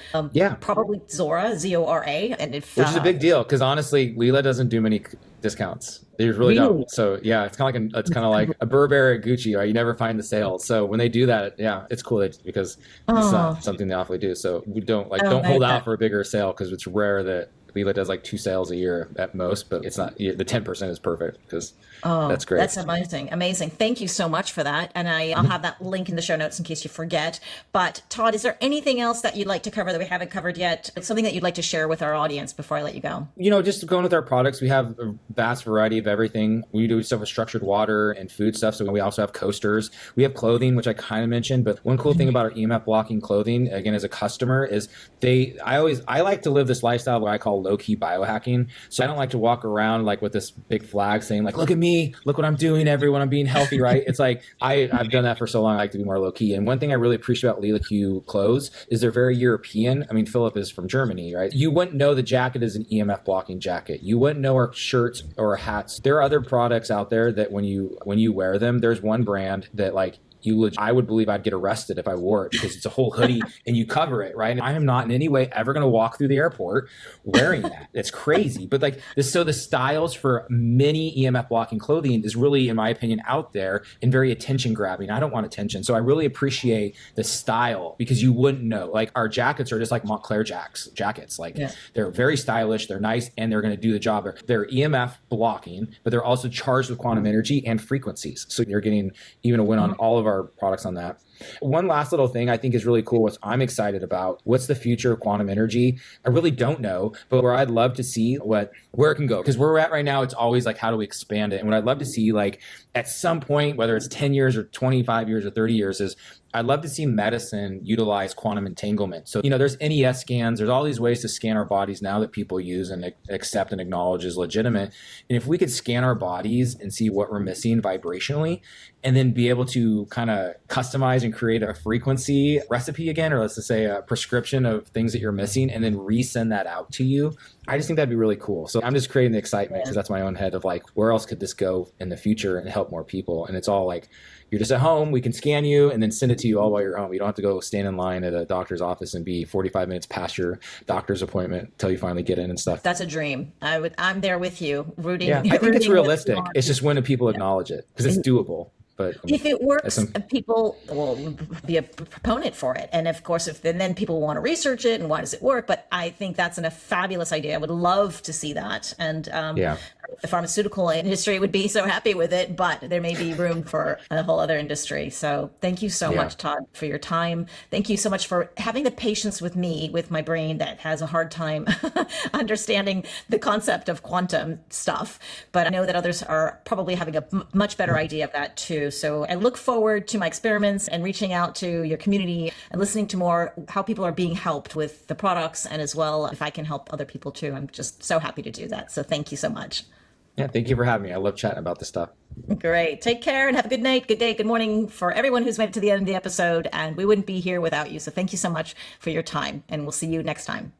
Probably Zora, Zora. And which is a big deal, because honestly, Lila doesn't do many discounts. They really don't. So yeah, it's kind of like a Burberry or Gucci, right? You never find the sales. So when they do that, it's cool because it's not something they awfully do. So we don't hold out for a bigger sale, because it's rare that Lila does like 2 sales a year at most, but it's not, the 10% is perfect because that's great. That's amazing. Amazing. Thank you so much for that. And I'll have that link in the show notes in case you forget. But Todd, is there anything else that you'd like to cover that we haven't covered yet? Something that you'd like to share with our audience before I let you go? Just going with our products, we have a vast variety of everything. We do stuff with structured water and food stuff. So we also have coasters. We have clothing, which I kind of mentioned. But one cool thing about our EMF blocking clothing, again, as a customer, is I like to live this lifestyle what I call low-key biohacking. So I don't like to walk around like with this big flag saying like, look at me, look what I'm doing, everyone, I'm being healthy, right? It's like I've done that for so long. I like to be more low-key. And one thing I really appreciate about Lila Q clothes is they're very European. I mean, Philip is from Germany, right? You wouldn't know the jacket is an EMF blocking jacket. You wouldn't know our shirts or our hats. There are other products out there that when you wear them, there's one brand that like I would believe I'd get arrested if I wore it because it's a whole hoodie and you cover it, right? And I am not in any way ever going to walk through the airport wearing that. It's crazy. But like this, so the styles for many EMF blocking clothing is really, in my opinion, out there and very attention grabbing. I don't want attention. So I really appreciate the style because you wouldn't know. Like our jackets are just like Montclair jackets. Like they're very stylish, they're nice, and they're going to do the job. They're EMF blocking, but they're also charged with quantum energy and frequencies. So you're getting even a win on all of our products on that. One last little thing I think is really cool, which I'm excited about. What's the future of quantum energy? I really don't know, but where I'd love to see where it can go. Because where we're at right now, it's always like, how do we expand it? And what I'd love to see, like at some point, whether it's 10 years or 25 years or 30 years, is I'd love to see medicine utilize quantum entanglement. So, there's NES scans. There's all these ways to scan our bodies now that people use and accept and acknowledge as legitimate. And if we could scan our bodies and see what we're missing vibrationally, and then be able to kind of customize and create a frequency recipe again, or let's just say a prescription of things that you're missing, and then resend that out to you. I just think that'd be really cool. So I'm just creating the excitement because that's my own head of like, where else could this go in the future and help more people? And it's all like, you're just at home, we can scan you and then send it to you all while you're home. You don't have to go stand in line at a doctor's office and be 45 minutes past your doctor's appointment until you finally get in and stuff. That's a dream. I'm there with you, rooting. Yeah, I think it's realistic. It's just when do people acknowledge it? Because it's doable. But if it works, people will be a proponent for it. And of course, then people want to research it and why does it work? But I think that's a fabulous idea. I would love to see that. And the pharmaceutical industry would be so happy with it, but there may be room for a whole other industry. So thank you so much, Todd, for your time. Thank you so much for having the patience with me, with my brain that has a hard time understanding the concept of quantum stuff. But I know that others are probably having a much better idea of that too. So I look forward to my experiments and reaching out to your community and listening to more how people are being helped with the products, and as well, if I can help other people too. I'm just so happy to do that. So thank you so much. Yeah, thank you for having me. I love chatting about this stuff. Great. Take care and have a good night, good day, good morning for everyone who's made it to the end of the episode. And we wouldn't be here without you. So thank you so much for your time, and we'll see you next time.